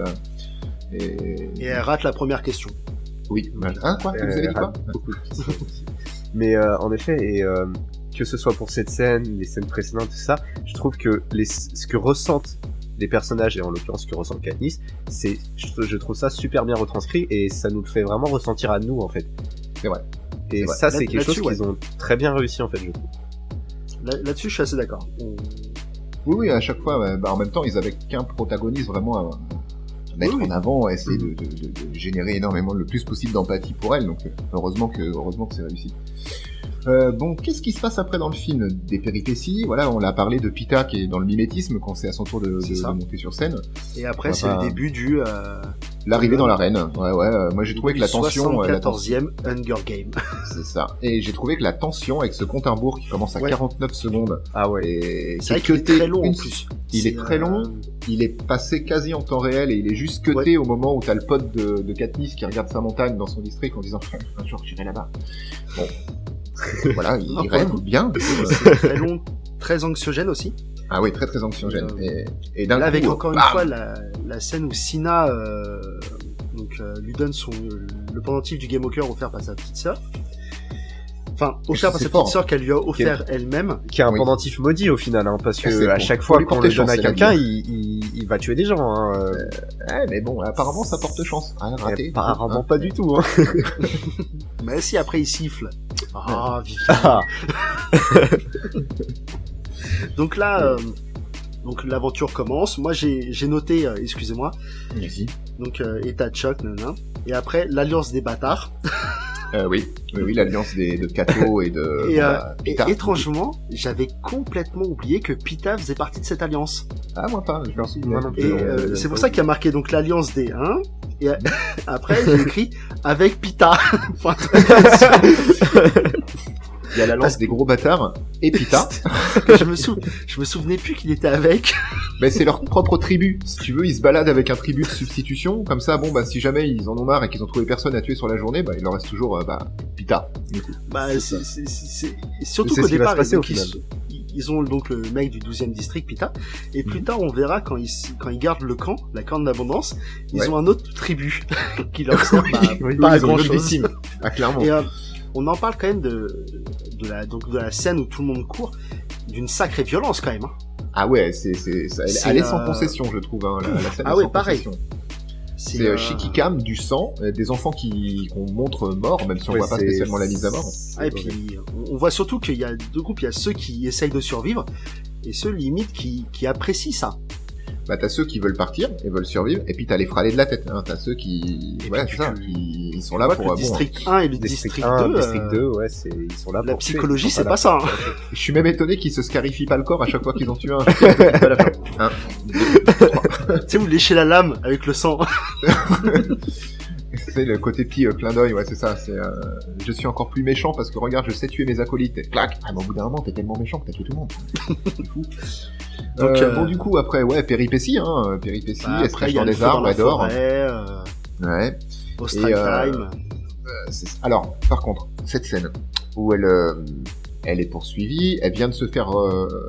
Et elle rate la première question. Oui. Hein, quoi? Vous avez dit quoi? Mais en effet, que ce soit pour cette scène, les scènes précédentes, tout ça, je trouve que ce que ressentent les personnages, et en l'occurrence ce que ressent Katniss, je trouve ça super bien retranscrit, et ça nous le fait vraiment ressentir à nous, en fait. C'est vrai. Et ça, c'est quelque chose qu'ils ont très bien réussi, en fait, je trouve. Là-dessus, je suis assez d'accord. Oui, à chaque fois, en même temps, ils avaient qu'un protagoniste vraiment à mettre en avant, à essayer de générer énormément, le plus possible d'empathie pour elle, donc heureusement que c'est réussi. Bon, qu'est-ce qui se passe après dans le film? Des péripéties, voilà, on l'a parlé de Pita qui est dans le mimétisme quand c'est à son tour de monter sur scène. Et après, c'est le début l'arrivée dans l'arène. Moi j'ai trouvé que la tension... 74e Hunger Game. C'est ça. Et j'ai trouvé que la tension avec ce compte à rebours qui commence à 49 secondes. Ah ouais. Et c'est vrai qu'il est très long en plus. Il est très long, il est passé quasi en temps réel et il est juste cuté au moment où t'as le pote de Katniss qui regarde sa montagne dans son district en disant « Un jour j'irai là-bas ». Bon. Voilà, il rêve bien. C'est très long, très anxiogène aussi. Ah oui, très anxiogène. Et d'un là, coup, avec encore une fois la scène où Sina lui donne le pendentif du Game Walker offert par sa petite sœur. Enfin, offert par sa petite sœur qu'elle lui a offert elle-même. Qui a un pendentif maudit au final, hein, parce que à chaque fois qu'on le donne à quelqu'un, il va tuer des gens. Hein. Mais bon, apparemment ça porte chance. Raté. Apparemment pas du tout. Hein. Mais si après il siffle. Ah, vite. Donc là, l'aventure commence. Moi j'ai noté, excusez-moi. Merci. Donc état de choc, nanana. Et après l'alliance des bâtards. Oui, l'alliance de Kato et de Pita. Et étrangement, j'avais complètement oublié que Pita faisait partie de cette alliance. Ah, moi pas, je m'en souviens. Et c'est pour ça qu'il y a marqué donc l'alliance des 1, et après j'ai écrit avec Pita. Il y a l'alliance des gros bâtards et Pita. je me souvenais plus qu'il était avec. Mais c'est leur propre tribu. Si tu veux, ils se baladent avec un tribut de substitution. Comme ça, bon, bah, si jamais ils en ont marre et qu'ils ont trouvé personne à tuer sur la journée, bah, il leur reste toujours, Pita. Du coup. Bah, c'est surtout qu'au départ, ils ont donc le mec du 12e district, Pita, et plus tard, on verra quand ils gardent le camp, la camp de l'abondance, ils ont un autre tribu qui leur sert pas à grand chose. Ah, clairement. Et, on en parle quand même de la scène où tout le monde court, d'une sacrée violence quand même. Hein. Ah ouais, elle est sans concession, je trouve. Hein, la scène est sans pareil. Concession. C'est Shikikam, du sang, des enfants qu'on montre morts, même si on voit pas spécialement la mise à mort. Ah, et puis on voit surtout qu'il y a deux groupes, il y a ceux qui essayent de survivre et ceux limite qui apprécient ça. Bah t'as ceux qui veulent partir et veulent survivre, et puis t'as les fralés de la tête, hein. T'as ceux qui, voilà, c'est ça, ils sont là pour le district 1 et le district 2, district 2, ouais, ils sont là pour la psychologie, c'est pas ça. Hein. Je suis même étonné qu'ils se scarifient pas le corps à chaque fois qu'ils ont tué un. 1, 2, 3. Tu sais, vous léchez la lame avec le sang. C'est le côté petit clin d'œil, ouais, c'est ça. C'est, je suis encore plus méchant parce que regarde, je sais tuer mes acolytes. Et clac. Ah, mais au bout d'un moment, t'es tellement méchant que t'as tué tout le monde. C'est fou. Donc, bon, du coup, après, ouais, péripéties, hein, après, il y a les arbres, d'or. Ouais. Au strike time. Alors, par contre, cette scène où elle est poursuivie, elle vient de se faire,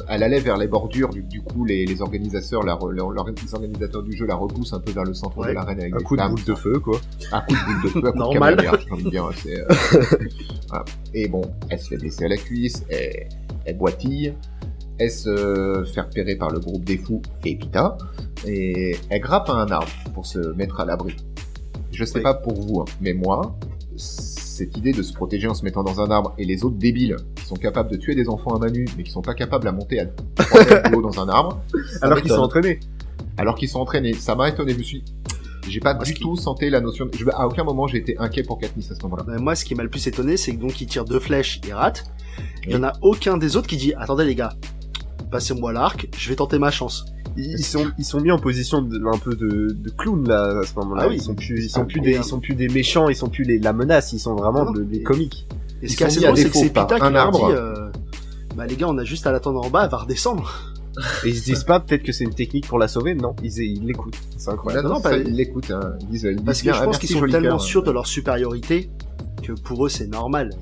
elle allait vers les bordures, du coup les organisateurs, les organisateurs du jeu la repoussent un peu vers le centre de l'arène avec un coup de boule de feu, quoi. Un coup de boule de feu, un coup normal. De caméra, j'ai envie de dire, c'est, voilà. Et bon, elle se fait blesser à la cuisse, elle boitille, elle se fait repérer par le groupe des fous et Pita, et elle grappe à un arbre pour se mettre à l'abri. Je sais pas pour vous, hein, mais moi, cette idée de se protéger en se mettant dans un arbre, et les autres débiles qui sont capables de tuer des enfants à main nue, mais qui sont pas capables à monter à 3 mètres de haut dans un arbre, alors qu'ils sont entraînés. Ça m'a étonné. J'ai pas du tout senti la notion. À aucun moment j'ai été inquiet pour Katniss à ce moment-là. Moi, ce qui m'a le plus étonné, c'est que donc il tire 2 flèches, il rate. Il y en a aucun des autres qui dit attendez les gars, passez-moi l'arc, je vais tenter ma chance. Ils sont mis en position un peu de clown là à ce moment-là. Ah oui. Ils sont plus des méchants, ils sont plus la menace, ils sont vraiment des comiques. Et ce qui est assez drôle, c'est que c'est Pita qui leur dit les gars, on a juste à l'attendre en bas, elle va redescendre. Et ils se disent pas peut-être que c'est une technique pour la sauver, non, ils l'écoutent. C'est incroyable. Ils l'écoutent, hein. Ils disent parce que je pense qu'ils sont tellement sûrs de leur supériorité que pour eux c'est normal.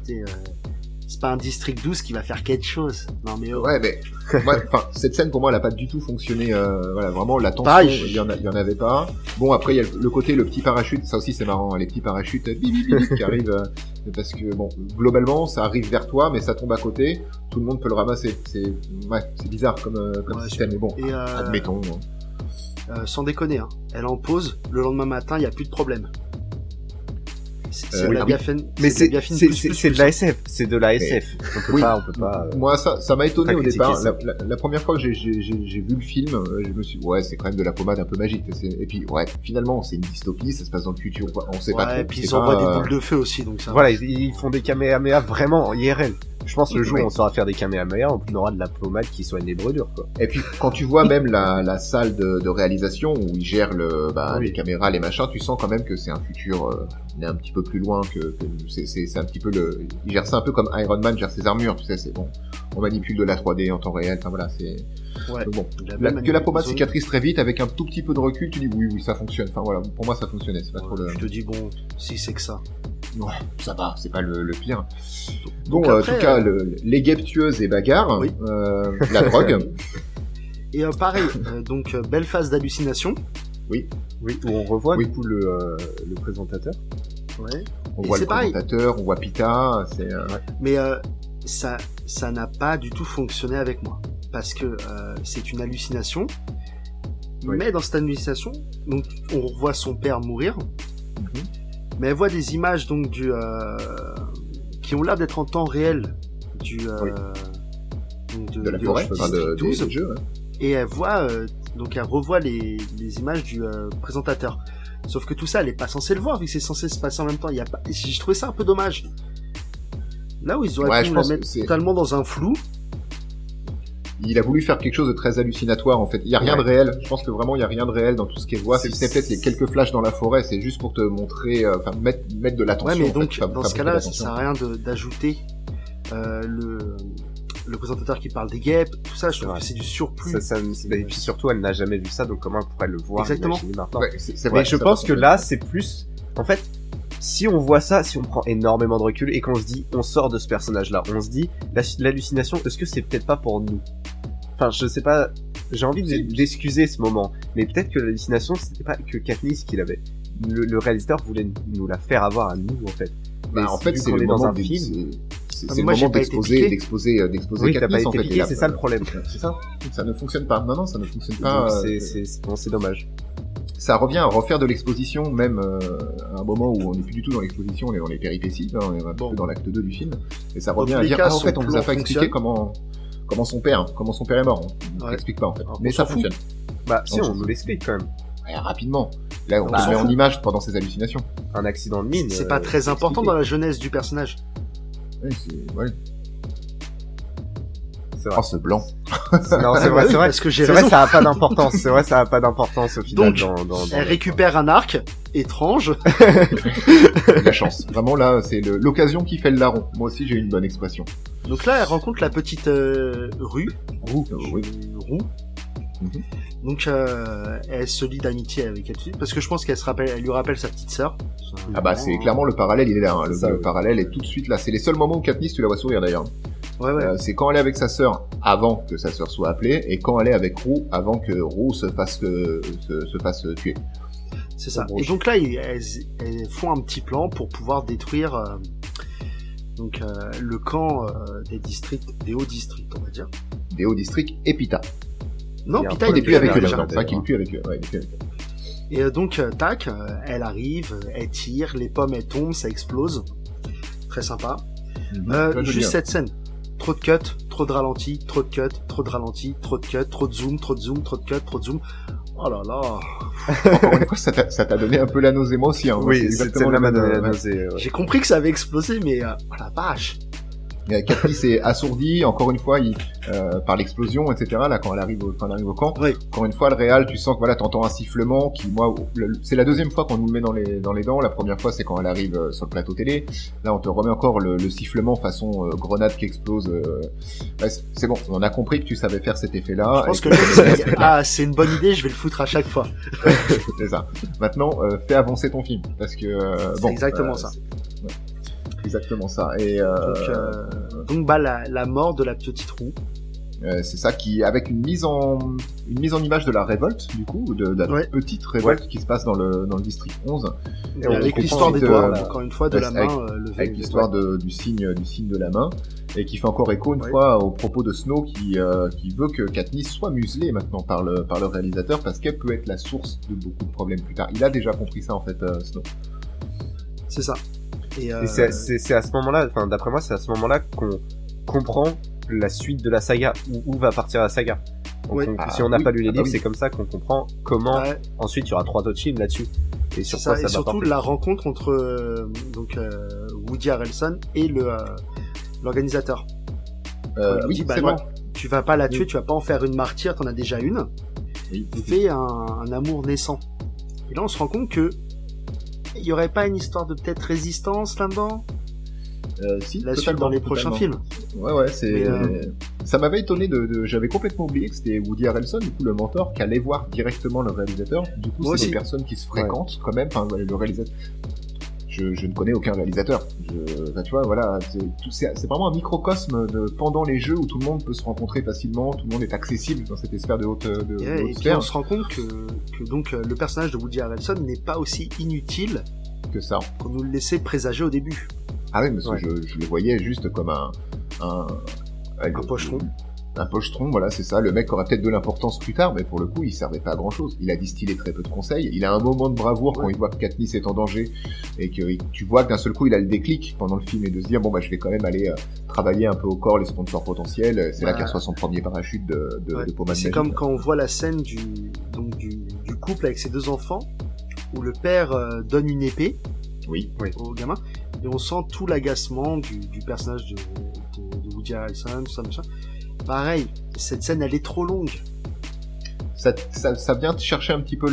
C'est pas un district 12 qui va faire quelque chose. Non mais ouais, mais cette scène pour moi elle a pas du tout fonctionné. Voilà, vraiment la tension, il y en avait pas. Bon, après il y a le côté le petit parachute, ça aussi c'est marrant, les petits parachutes qui arrivent parce que bon, globalement ça arrive vers toi mais ça tombe à côté, tout le monde peut le ramasser. C'est bizarre comme système, mais bon, admettons. Sans déconner, hein. Elle en pose, le lendemain matin, il y a plus de problème. C'est de la gaffine. Mais c'est de la SF, c'est de la SF. On peut pas. Moi, ça m'a étonné au départ. La première fois que j'ai vu le film, je me suis dit, ouais, c'est quand même de la pommade un peu magique. Et puis, ouais, finalement, c'est une dystopie, ça se passe dans le futur, on sait pas trop. Et puis ils envoient des boules de feu aussi, donc ça. Voilà, ils font des kamehameha vraiment en IRL. Je pense que le jour où on saura faire des kamehameha, on aura de la pommade qui soigne les brûlures, quoi. Et puis, quand tu vois même la salle de réalisation où ils gèrent les caméras, les machins, tu sens quand même que c'est un futur, il est un petit peu plus loin que c'est un petit peu ils gèrent ça un peu comme Iron Man gère ses armures, tu sais, c'est bon. On manipule de la 3D en temps réel, enfin voilà, c'est... Ouais. Donc, bon. Que la pommade cicatrise très vite, avec un tout petit peu de recul, tu dis oui, ça fonctionne. Enfin voilà, pour moi ça fonctionnait, c'est pas trop le... Je te dis bon, si c'est que ça. Ouais, ça va, c'est pas le pire. Donc après, en tout cas, les guêpes tueuses et bagarres, la drogue. Et pareil, donc belle phase d'hallucination. Oui, où on revoit du coup le présentateur. Ouais. On voit le présentateur, on voit Pita, c'est... Mais ça n'a pas du tout fonctionné avec moi. Parce que c'est une hallucination. Oui. Mais dans cette hallucination, donc, on revoit son père mourir. Mais elle voit des images donc qui ont l'air d'être en temps réel de la forêt, du jeu. Et elle voit elle revoit les images du présentateur. Sauf que tout ça, elle est pas censée le voir, vu que c'est censé se passer en même temps. Il y a pas... J'ai trouvé ça un peu dommage. Là où ils auraient pu la mettre totalement dans un flou. Il a voulu faire quelque chose de très hallucinatoire, en fait. Il y a rien de réel. Je pense que vraiment, il y a rien de réel dans tout ce qu'elle voit. C'est peut-être les quelques flashs dans la forêt, c'est juste pour te montrer, mettre de l'attention. Ouais, mais donc, dans ce cas-là, ça sert à rien d'ajouter, le présentateur qui parle des guêpes, tout ça, je trouve que c'est du surplus. Et puis surtout, elle n'a jamais vu ça, donc comment elle pourrait le voir? Exactement. Ouais, c'est vrai. Mais je pense que là, c'est plus, en fait, si on voit ça, si on prend énormément de recul et qu'on se dit, on sort de ce personnage-là, on se dit, l'hallucination, est-ce que c'est peut-être pas pour nous? Enfin, je sais pas, j'ai envie d'excuser ce moment, mais peut-être que l'hallucination, c'était pas que Katniss qui l'avait. Le réalisateur voulait nous la faire avoir à nous, en fait. Bah, en fait, c'est le moment dans un film. C'est le moment d'exposer oui, Katniss, en fait. Piqué, c'est ça le problème. C'est ça. Ça ne fonctionne pas. Non, ça ne fonctionne pas. C'est dommage. Ça revient à refaire de l'exposition, même à un moment où on n'est plus du tout dans l'exposition, on est dans les péripéties, hein, on est un peu dans l'acte 2 du film, et ça revient à dire, en fait, on vous a pas expliqué comment son père est mort, on l'explique pas, en fait. Mais ça fonctionne. Bah, si, on nous l'explique, quand même. Ouais, rapidement. Là, on le met en image pendant ses hallucinations. Un accident de mine. C'est pas très important dans la jeunesse du personnage. Ouais. Oh, ce blanc. Non, c'est vrai, parce que j'ai raison. C'est vrai, ça a pas d'importance. C'est vrai, ça a pas d'importance au final. Donc, elle récupère un arc étrange. La chance. Vraiment, là, c'est l'occasion qui fait le larron. Moi aussi, j'ai une bonne expression. Donc là, elle rencontre la petite Roux. Donc, elle se lie d'amitié avec elle, parce que je pense elle lui rappelle sa petite sœur. Ah bah, c'est clairement le parallèle, il est là. Hein. Le parallèle est tout de suite là. C'est les seuls moments où Katniss, tu la vois sourire d'ailleurs. Ouais. C'est quand elle est avec sa sœur avant que sa sœur soit appelée, et quand elle est avec Roux avant que Roux se fasse tuer. C'est ça. Et donc là, elles font un petit plan pour pouvoir détruire le camp des hauts districts, on va dire. Des hauts districts et Pita. Non, Pita, il est plus avec eux. déjà. C'est vrai qu'il est plus avec eux. Ouais, il est plus avec eux. Et donc, tac, elle arrive, elle tire, les pommes elles tombent, ça explose. Très sympa. Juste cette scène. Trop de cuts, trop de ralentis, trop de cuts, trop de ralentis, trop de cuts, trop de zoom, trop de zoom, trop de cuts, trop de zoom. Oh là là. Encore une fois, ça t'a donné un peu la nausée, moi aussi. Hein. Oui, c'est exactement la nausée. J'ai compris que ça avait explosé, mais oh la vache. Katniss est assourdie, encore une fois, par l'explosion, etc. Là, quand elle arrive au camp. Oui. Encore une fois, le réal, tu sens que voilà, t'entends un sifflement qui, moi, c'est la deuxième fois qu'on nous le met dans les dents. La première fois, c'est quand elle arrive sur le plateau télé. Là, on te remet encore le sifflement façon grenade qui explose. C'est bon, on a compris que tu savais faire cet effet-là. Je pense que c'est une bonne idée, je vais le foutre à chaque fois. C'est ça. Maintenant, fais avancer ton film, parce que c'est exactement ça. Exactement ça. Et donc la mort de la petite Roux. C'est ça qui, avec une mise en image de la révolte, du coup, de la petite révolte qui se passe dans le district 11. Et avec l'histoire des doigts, encore une fois, de la main levée. Avec l'histoire du signe de la main, et qui fait encore écho une fois au propos de Snow qui veut que Katniss soit muselée maintenant par le réalisateur, parce qu'elle peut être la source de beaucoup de problèmes plus tard. Il a déjà compris ça, en fait, Snow. C'est ça. Et c'est à ce moment-là, enfin d'après moi, c'est à ce moment-là qu'on comprend la suite de la saga, où va partir la saga. Si on n'a pas lu les livres, c'est comme ça qu'on comprend comment. Ensuite, il y aura 3 autres films là-dessus. Et sur quoi ça va surtout la rencontre entre Woody Harrelson et l'organisateur. Oui, dit, non, tu vas pas la tuer, tu vas pas en faire une martyre, t'en as déjà une. Oui. Fais un amour naissant. Et là, on se rend compte que il y aurait pas une histoire de peut-être résistance là-dedans? Si, la suite dans les prochains films. Ouais, ça m'avait étonné j'avais complètement oublié que c'était Woody Harrelson, du coup, le mentor, qui allait voir directement le réalisateur. Du coup, c'est des personnes qui se fréquentent quand même, enfin, le réalisateur. Je ne connais aucun réalisateur. Tu vois, voilà, c'est vraiment un microcosme pendant les jeux où tout le monde peut se rencontrer facilement, tout le monde est accessible dans cette sphère de haute et puis on se rend compte que donc le personnage de Woody Harrelson n'est pas aussi inutile que ça qu'on nous le laissait présager au début. Ah oui, parce que je le voyais juste comme un pochetron. Un pochetron, voilà, c'est ça. Le mec aurait peut-être de l'importance plus tard, mais pour le coup, il servait pas à grand chose. Il a distillé très peu de conseils. Il a un moment de bravoure quand il voit que Katniss est en danger et que tu vois que d'un seul coup, il a le déclic pendant le film et de se dire, bon, bah, je vais quand même aller travailler un peu au corps les sponsors potentiels. C'est là qu'il reçoit son premier parachute de pommade. C'est comme quand on voit la scène du couple avec ses 2 enfants où le père donne une épée Oui. au gamin, et on sent tout l'agacement du personnage de Woody Harrelson, tout ça, machin. Pareil, cette scène, elle est trop longue. Ça vient chercher un petit peu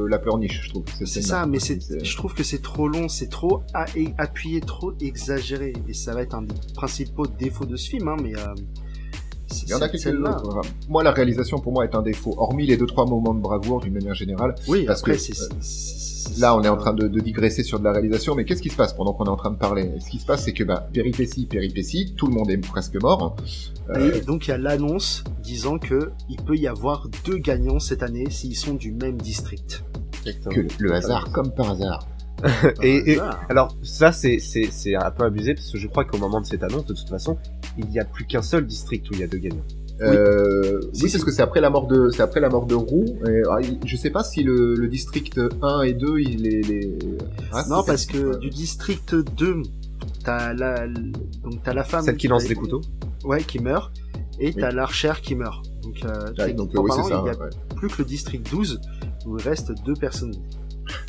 la pleurniche, je trouve. C'est ça, mais je trouve que c'est trop long, c'est trop appuyé, trop exagéré, et ça va être un des principaux défauts de ce film, hein, mais il y en a quelques-uns. Moi, la réalisation, pour moi, est un défaut. Hormis les 2-3 moments de bravoure, d'une manière générale. Oui, parce après, que là, on est en train de digresser sur de la réalisation, mais qu'est-ce qui se passe pendant qu'on est en train de parler? Ce qui se passe, c'est que, péripétie, tout le monde est presque mort. Et donc, il y a l'annonce disant que il peut y avoir 2 gagnants cette année s'ils sont du même district. Que le hasard, comme par hasard. et alors ça c'est un peu abusé parce que je crois qu'au moment de cette annonce, de toute façon, il n'y a plus qu'un seul district où il y a 2 gagnants. Oui, parce que c'est après la mort de Roux. Je sais pas si le district 1 et 2, non, parce que du district 2, t'as la femme. Celle qui lance des couteaux. Ouais, qui meurt. Et t'as l'archère qui meurt. Donc, oui, c'est ça. Il y a plus que le district 12 où il reste 2 personnes.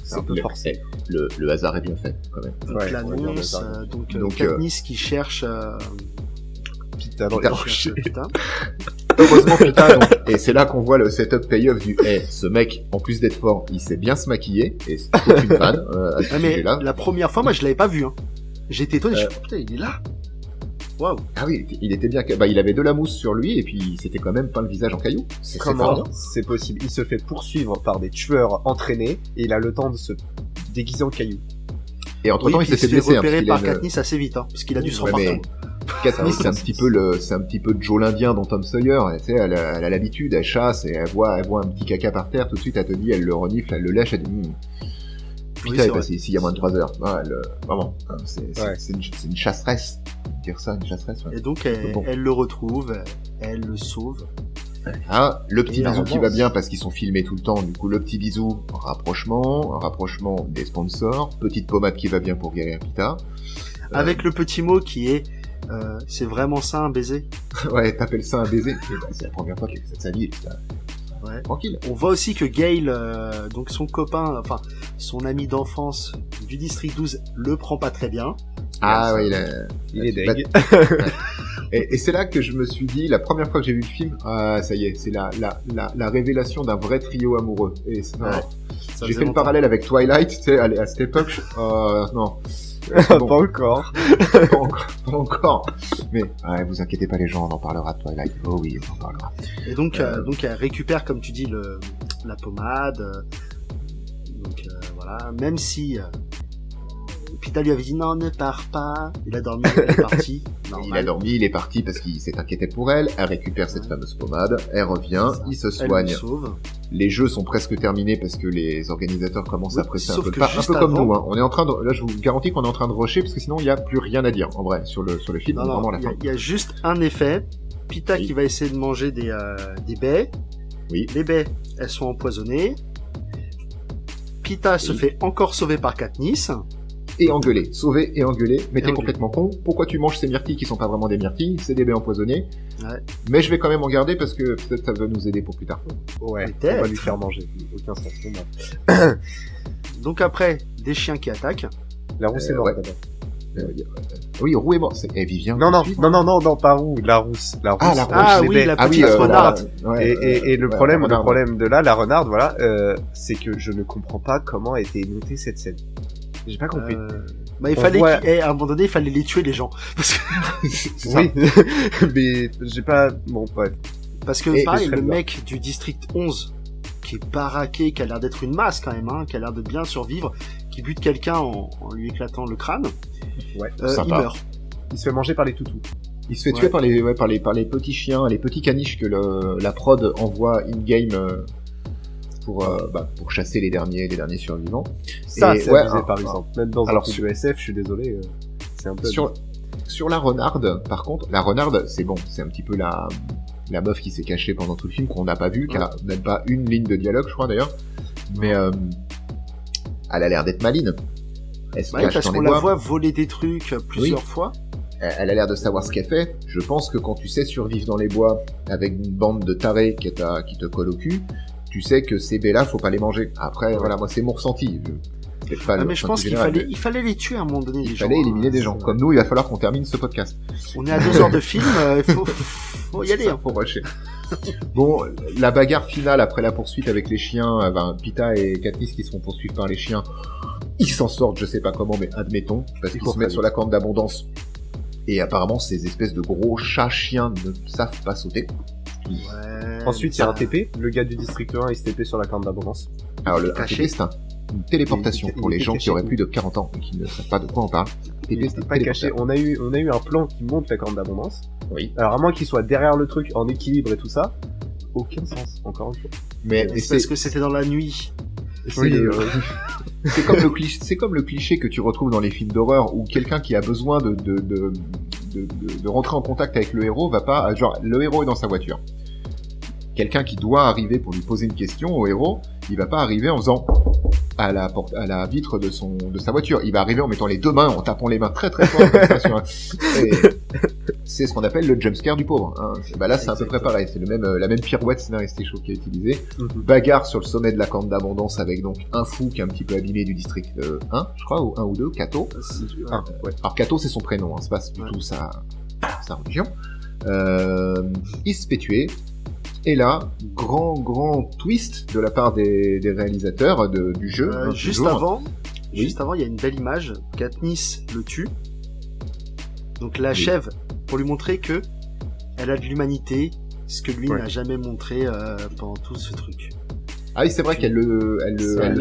C'est un peu forcé. Le hasard est bien fait, quand même. Donc l'annonce, donc Katniss qui cherche Pita dans les rochers. Heureusement Pita, donc. Et c'est là qu'on voit le setup payoff du ce mec, en plus d'être fort, il sait bien se maquiller, et c'est aucune fan à ce sujet-là. La première fois, moi je l'avais pas vu, hein. J'étais étonné, je me suis dit, putain, il est là. Waouh. Ah oui, il était bien. Il avait de la mousse sur lui et puis c'était quand même peint le visage en cailloux. Comment c'est possible? Il se fait poursuivre par des tueurs entraînés et il a le temps de se déguiser en caillou. Et entre temps, il s'est fait blesser. Il s'est repéré par Katniss assez vite, hein, parce qu'il a dû se repartir. Katniss, c'est un petit peu Joe l'Indien dans Tom Sawyer. Tu sais, elle a l'habitude, elle chasse et elle voit un petit caca par terre, tout de suite, elle te dit, elle le renifle, elle le lèche, elle dit. Putain, elle est passée ici il y a moins de 3 heures. Vraiment, c'est une chasseresse. Dire ça, une chasseresse. Ouais. Et donc, elle le retrouve, elle le sauve. Ah, le petit bisou qui va bien parce qu'ils sont filmés tout le temps. Du coup, le petit bisou, un rapprochement des sponsors, petite pommade qui va bien pour guérir Pita. Avec le petit mot qui est, c'est vraiment ça un baiser? Ouais, t'appelles ça un baiser? C'est la première fois qu'il fait ça de sa vie. Ouais. Tranquille. On voit aussi que Gale, donc son copain, enfin son ami d'enfance du district 12, le prend pas très bien. Ah ouais, il est deg. Et c'est là que je me suis dit, la première fois que j'ai vu le film, ça y est, c'est la révélation d'un vrai trio amoureux. Et j'ai fait le parallèle avec Twilight, tu sais, à cette époque. Non. Bon. Pas encore. Pas encore. Mais vous inquiétez pas les gens, on en parlera de Twilight. Oh oui, on en parlera. Et donc elle récupère, comme tu dis, la pommade. Voilà, même si Pita lui avait dit non, ne pars pas. Il a dormi, il est parti. Il a dormi, il est parti parce qu'il s'est inquiété pour elle. Elle récupère cette fameuse pommade, elle revient, il se soigne. Elle le sauve. Les jeux sont presque terminés parce que les organisateurs commencent à presser un peu le pas, un peu avant, comme nous. Hein. On est en train de, là, je vous garantis qu'on est en train de rusher parce que sinon il n'y a plus rien à dire en vrai sur le film. Non, il y a juste un effet. Pita qui va essayer de manger des baies. Oui. Les baies, elles sont empoisonnées. Pita se fait encore sauver par Katniss. Et engueuler, sauver et engueuler. Mais t'es complètement con. Pourquoi tu manges ces myrtilles qui sont pas vraiment des myrtilles? C'est des baies empoisonnées. Ouais. Mais je vais quand même en garder parce que peut-être ça va nous aider pour plus tard. Ouais, on va lui faire manger. Aucun sens. Donc après, des chiens qui attaquent. La rousse est morte d'abord. Oui, Roux est mort. Vivien. Non, pas Roux, la rousse. La rousse. La petite renarde. Et le problème de là, la renarde, voilà, c'est que je ne comprends pas comment a été montée cette scène. J'ai pas compris. Il fallait à un moment donné, il fallait les tuer les gens. Parce que... Oui, mais j'ai pas. Bon, bref. Parce que pareil, le mec du district 11 qui est baraqué, qui a l'air d'être une masse quand même, hein, qui a l'air de bien survivre, qui bute quelqu'un en lui éclatant le crâne. Ouais. Il meurt. Il se fait manger par les toutous. Il se fait tuer par les petits chiens, les petits caniches que la prod envoie in-game. Pour chasser les derniers survivants. Ça, c'est abusé, par exemple. Même dans un truc de SF, je suis désolé, c'est un peu... Sur la renarde, par contre, la renarde, c'est bon, c'est un petit peu la meuf qui s'est cachée pendant tout le film, qu'on n'a pas vu, qui a même pas une ligne de dialogue, je crois, d'ailleurs. Mais, elle a l'air d'être maline. Elle se cache parce dans qu'on les bois. la voit voler des trucs plusieurs fois. Elle a l'air de savoir ce qu'elle fait. Je pense que quand tu sais survivre dans les bois avec une bande de tarés qui te colle au cul, tu sais que ces baies-là, faut pas les manger. Après, voilà, moi c'est mon ressenti. Peut-être pas mais je pense qu'il fallait les tuer à un moment donné. Il fallait éliminer des gens. Comme nous, il va falloir qu'on termine ce podcast. On est à 2 heures de film, il faut y aller. Faut rusher. Bon, la bagarre finale après la poursuite avec les chiens, Pita et Katniss qui se font poursuivre par les chiens, ils s'en sortent, je sais pas comment, mais admettons, parce qu'ils se mettent sur la corne d'abondance. Et apparemment, ces espèces de gros chats-chiens ne savent pas sauter. Ouais, ensuite, il y a un TP, le gars du district 1, il se TP sur la corne d'abondance. Alors, un TP, c'est une téléportation pour les gens qui auraient plus de 40 ans et qui ne savent pas de quoi on parle. TP, c'est pas caché. On a eu un plan qui monte la corne d'abondance. Oui. Alors, à moins qu'il soit derrière le truc, en équilibre et tout ça, aucun sens, encore une fois. Mais c'est parce que c'était dans la nuit. Oui, c'est comme le cliché que tu retrouves dans les films d'horreur où quelqu'un qui a besoin de rentrer en contact avec le héros va pas, genre, le héros est dans sa voiture. Quelqu'un qui doit arriver pour lui poser une question au héros, il va pas arriver en faisant à la vitre de sa voiture. Il va arriver en mettant les 2 mains, en tapant les mains très très fort. C'est ce qu'on appelle le jumpscare du pauvre. Hein. Bah là, c'est à peu près pareil. C'est la même pirouette scénaristique qui est utilisée. Bagarre sur le sommet de la corne d'abondance avec donc un fou qui est un petit peu abîmé du district 1, je crois, ou 1 ou 2, Kato. Ouais. Alors Kato, c'est son prénom, hein. C'est pas du tout sa religion. Il se fait tuer. Et là, grand twist de la part des réalisateurs du jeu. Juste avant, il y a une belle image. Katniss le tue. Donc l'achève pour lui montrer que elle a de l'humanité, ce que lui n'a jamais montré pendant tout ce truc. Ah oui, c'est vrai qu'elle le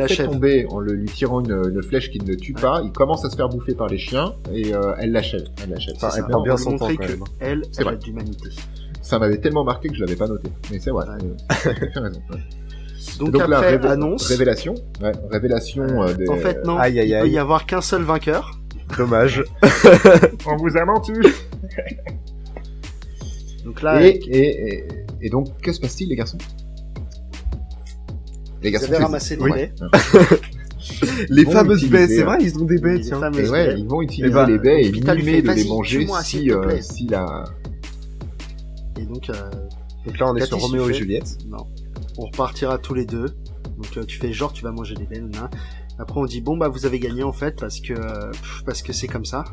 fait tomber en lui tirant une flèche qui ne le tue pas. Il commence à se faire bouffer par les chiens et elle l'achève. Elle prend bien son temps quand même. Elle a de l'humanité. Ça m'avait tellement marqué que je l'avais pas noté. Mais c'est vrai. Tu as raison. Ouais. Donc après, annonce. Révélation. Ouais, révélation des... En fait, non. Il peut y avoir qu'un seul vainqueur. Dommage. On vous a menti. Donc là. Et donc, que se passe-t-il, les garçons? Ils avaient ramassé les baies. Les fameuses baies, c'est vrai, ils ont des baies, tiens. Et ouais, ils vont utiliser les baies et mimer de les manger si la... Et donc là, on est sur Roméo et Juliette. Non. On repartira tous les deux. Donc tu fais genre tu vas manger des baies, là. Après on dit bon bah vous avez gagné en fait parce que c'est comme ça.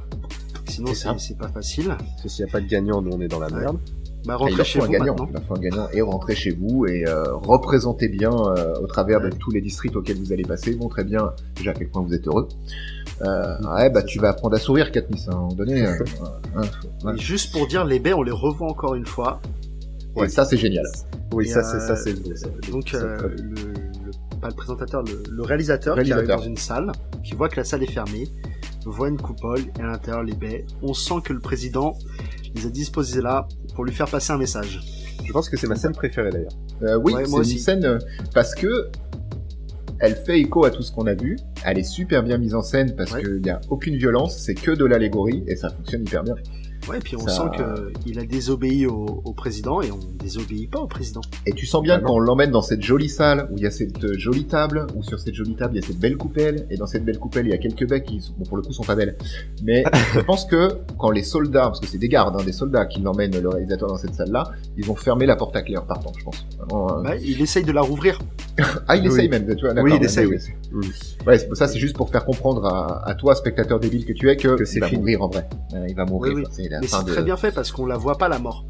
Sinon c'est pas facile. Parce que s'il y a pas de gagnant, nous on est dans la merde. Bah rentrez chez vous maintenant. Il faut un gagnant et rentrez chez vous et représentez bien au travers de tous les districts auxquels vous allez passer. Montrez bien déjà à quel point vous êtes heureux. Tu vas apprendre à sourire, Katniss, à un moment donné. Et juste pour dire, les baies, on les revoit encore une fois. Ouais, ça c'est génial. Oui, ça c'est beau. Donc pas le présentateur, le réalisateur qui arrive dans une salle, qui voit que la salle est fermée, voit une coupole et à l'intérieur les baies. On sent que le président les a disposés là pour lui faire passer un message. Je pense que c'est ma scène préférée d'ailleurs. Oui, c'est une scène parce que elle fait écho à tout ce qu'on a vu. Elle est super bien mise en scène parce qu'il n'y a aucune violence, c'est que de l'allégorie et ça fonctionne hyper bien. Ouais, et puis on sent qu'il a désobéi au président et on désobéit pas au président. Et tu sens bien quand on l'emmène dans cette jolie salle où il y a cette jolie table, où sur cette jolie table il y a cette belle coupelle, et dans cette belle coupelle il y a quelques baies qui, pour le coup, sont pas belles. Mais je pense que quand les soldats, parce que c'est des gardes, des soldats qui l'emmènent le réalisateur dans cette salle-là, ils vont fermer la porte à clé en partant, je pense. Vraiment, il essaye de la rouvrir. Il essaye même, tu vois, d'accord. Oui, il essaye. Ouais, ça c'est juste pour faire comprendre à toi, spectateur débile que tu es, que il va mourir en vrai. Il va mourir. Oui. Mais c'est très bien fait parce qu'on la voit pas la mort.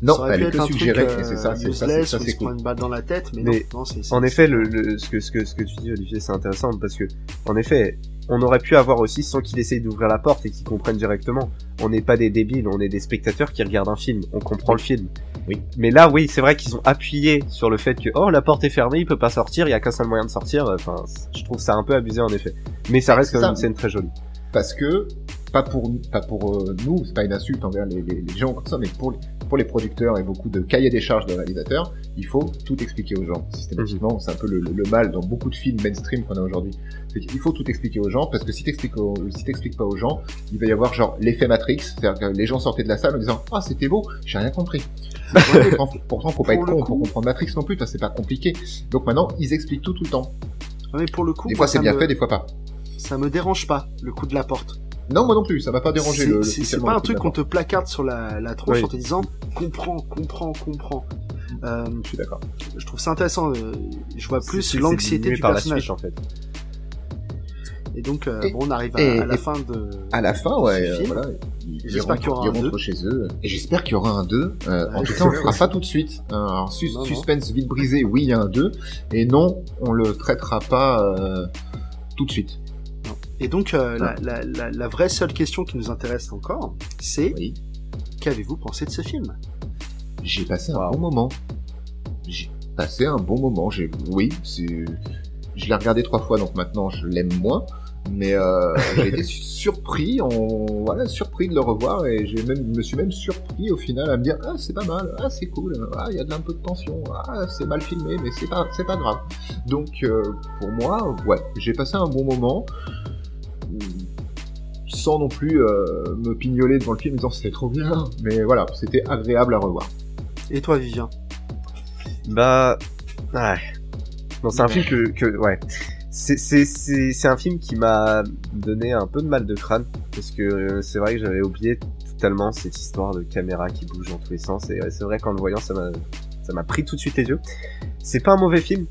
Non, elle est que suggérée, et c'est ça, c'est cool. Une balle dans la tête, mais non, c'est en effet, ce que tu dis, Olivier, c'est intéressant parce que, en effet, on aurait pu avoir aussi sans qu'il essaye d'ouvrir la porte et qu'il comprenne directement. On n'est pas des débiles, on est des spectateurs qui regardent un film, on comprend le film. Oui. Mais là, oui, c'est vrai qu'ils ont appuyé sur le fait que, la porte est fermée, il peut pas sortir, il y a qu'un seul moyen de sortir. Enfin, je trouve ça un peu abusé en effet. Mais ça reste quand même une scène très jolie. Parce que, pas pour nous, c'est pas une insulte envers les gens comme ça, mais pour les producteurs et beaucoup de cahiers des charges de réalisateurs, il faut tout expliquer aux gens. Systématiquement, c'est un peu le mal dans beaucoup de films mainstream qu'on a aujourd'hui. Il faut tout expliquer aux gens, parce que si t'expliques pas aux gens, il va y avoir genre l'effet Matrix, c'est-à-dire que les gens sortaient de la salle en disant « Ah, c'était beau, j'ai rien compris ». Pourtant, faut pas être con pour comprendre Matrix non plus, c'est pas compliqué. Donc maintenant, ils expliquent tout le temps. Mais pour le coup, des fois c'est bien fait, des fois pas. Ça me dérange pas, le coup de la porte. Non, moi non plus, ça m'a pas dérangé. C'est pas un truc qu'on te placarde sur la tronche en te disant comprends. Je suis d'accord. Je trouve ça intéressant. Je vois plus l'anxiété du personnage en fait. Et donc, on arrive à la fin de. À la fin, voilà. J'espère qu'il y aura un 2. Chez eux. Et j'espère qu'il y aura un 2. En tout cas, on le fera pas tout de suite. Alors, suspense vite brisé, oui, il y a un 2. Et non, on le traitera pas tout de suite. Non. Et donc, la vraie seule question qui nous intéresse encore, c'est qu'avez-vous pensé de ce film ? J'ai passé un bon moment. Je l'ai regardé 3 fois, donc maintenant je l'aime moins. Mais j'ai été surpris de le revoir, et me suis même surpris au final à me dire c'est pas mal, c'est cool, il y a un peu de tension, c'est mal filmé, mais c'est pas grave. Donc pour moi, j'ai passé un bon moment, sans non plus me pignoler devant le film en disant c'était trop bien, mais voilà, c'était agréable à revoir. Et toi, Vivien ? Non, c'est un film c'est un film qui m'a donné un peu de mal de crâne, parce que c'est vrai que j'avais oublié totalement cette histoire de caméra qui bouge dans tous les sens, et c'est vrai qu'en le voyant ça m'a pris tout de suite les yeux. C'est pas un mauvais film,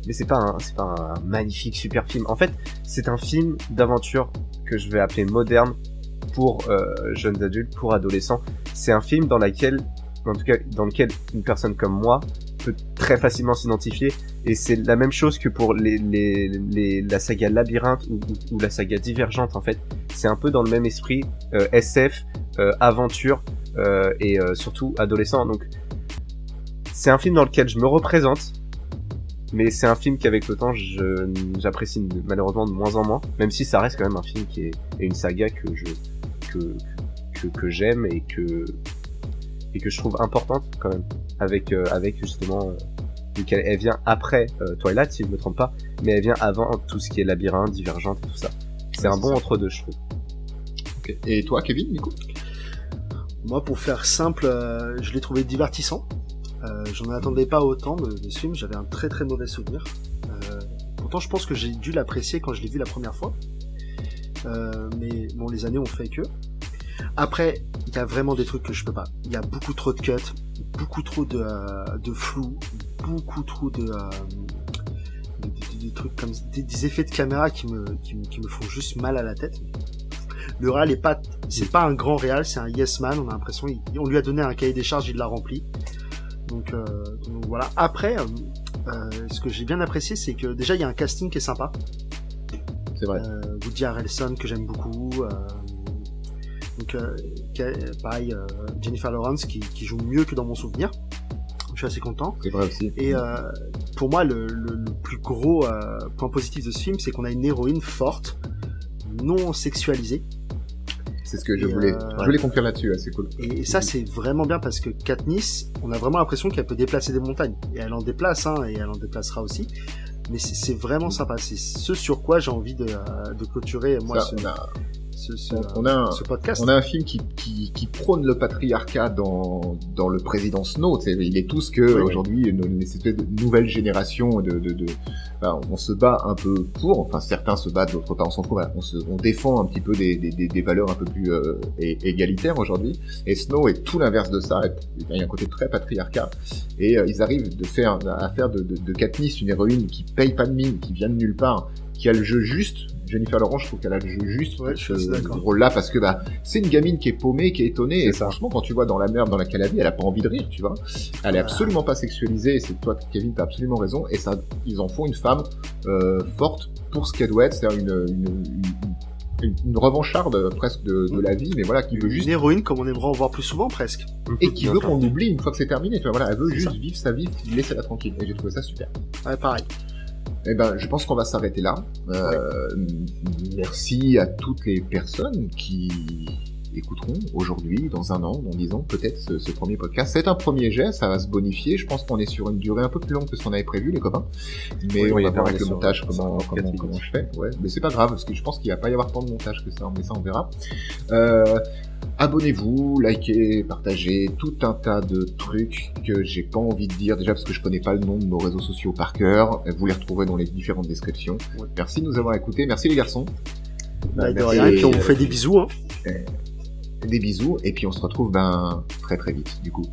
mais c'est pas un magnifique super film. En fait, c'est un film d'aventure que je vais appeler moderne pour jeunes adultes, pour adolescents. C'est un film dans lequel une personne comme moi peut très facilement s'identifier, et c'est la même chose que pour la saga Labyrinthe ou la saga Divergente. En fait, c'est un peu dans le même esprit, SF, aventure, et surtout adolescent. Donc c'est un film dans lequel je me représente, mais c'est un film qu'avec le temps j'apprécie malheureusement de moins en moins, même si ça reste quand même un film qui est une saga que j'aime et que je trouve importante quand même, avec justement elle vient après Twilight, si je me trompe pas, mais elle vient avant tout ce qui est Labyrinthe, Divergente et tout ça. C'est un bon entre-deux, je trouve. Okay. Et toi, Kevin, du coup ? Moi, pour faire simple, je l'ai trouvé divertissant. J'en attendais pas autant de ce film, j'avais un très très mauvais souvenir. Pourtant, je pense que j'ai dû l'apprécier quand je l'ai vu la première fois. Mais bon, les années ont fait que. Après, il y a vraiment des trucs que je peux pas. Il y a beaucoup trop de cuts, beaucoup trop de flou, beaucoup trop de trucs comme des effets de caméra qui me font juste mal à la tête. Le réal c'est pas un grand réal, c'est un yes man. On a l'impression, on lui a donné un cahier des charges, il l'a rempli. Donc voilà. Après, ce que j'ai bien apprécié, c'est que déjà il y a un casting qui est sympa. C'est vrai. Woody Harrelson que j'aime beaucoup. Donc pareil, Jennifer Lawrence qui joue mieux que dans mon souvenir. Je suis assez content. C'est vrai aussi. Et pour moi, le plus gros point positif de ce film, c'est qu'on a une héroïne forte, non sexualisée. C'est ce que je voulais. Je voulais conclure là-dessus, c'est cool. Et ça, c'est vraiment bien, parce que Katniss, on a vraiment l'impression qu'elle peut déplacer des montagnes. Et elle en déplace, et elle en déplacera aussi. Mais c'est vraiment sympa. C'est ce sur quoi j'ai envie de clôturer moi ce podcast. On a un film qui prône le patriarcat dans le président Snow. Il est tout ce que aujourd'hui une espèce de nouvelle génération on se bat un peu pour. Enfin, certains se battent, d'autres pas. On s'en fout. Voilà, on défend un petit peu des valeurs un peu plus égalitaires aujourd'hui. Et Snow est tout l'inverse de ça. Il y a un côté très patriarcat. Et ils arrivent à faire de Katniss une héroïne qui paye pas de mine, qui vient de nulle part, qui a le jeu juste. Jennifer Lawrence, je trouve qu'elle a le jeu juste pour ce rôle-là, parce que c'est une gamine qui est paumée, qui est étonnée, et franchement, quand tu vois dans la merde dans laquelle elle vit, elle a pas envie de rire, tu vois. Elle est absolument pas sexualisée, et c'est toi, Kevin, t'as absolument raison, et ça, ils en font une femme forte pour ce qu'elle doit être, c'est-à-dire une revancharde presque de la vie, mais voilà, qui veut juste... Une héroïne comme on aimerait en voir plus souvent, presque. Et qui veut qu'on oublie une fois que c'est terminé, tu vois, voilà, elle veut juste vivre sa vie, laisser-la tranquille, et j'ai trouvé ça super. Ouais, pareil. Eh ben, je pense qu'on va s'arrêter là. Merci à toutes les personnes qui écouteront aujourd'hui, dans un an, dans 10 ans, peut-être ce premier podcast. C'est un premier jet, ça va se bonifier. Je pense qu'on est sur une durée un peu plus longue que ce qu'on avait prévu, les copains. Mais on va voir avec le montage comment je fais. Ouais, mais c'est pas grave, parce que je pense qu'il va pas y avoir tant de montage que ça, mais ça on verra. Abonnez-vous, likez, partagez, tout un tas de trucs que j'ai pas envie de dire, déjà parce que je connais pas le nom de nos réseaux sociaux par cœur. Vous les retrouverez dans les différentes descriptions. Merci de nous avoir écoutés, merci les garçons. Bah, de merci. rien, et puis on vous fait des bisous, hein. Des bisous, et puis on se retrouve très très vite, du coup.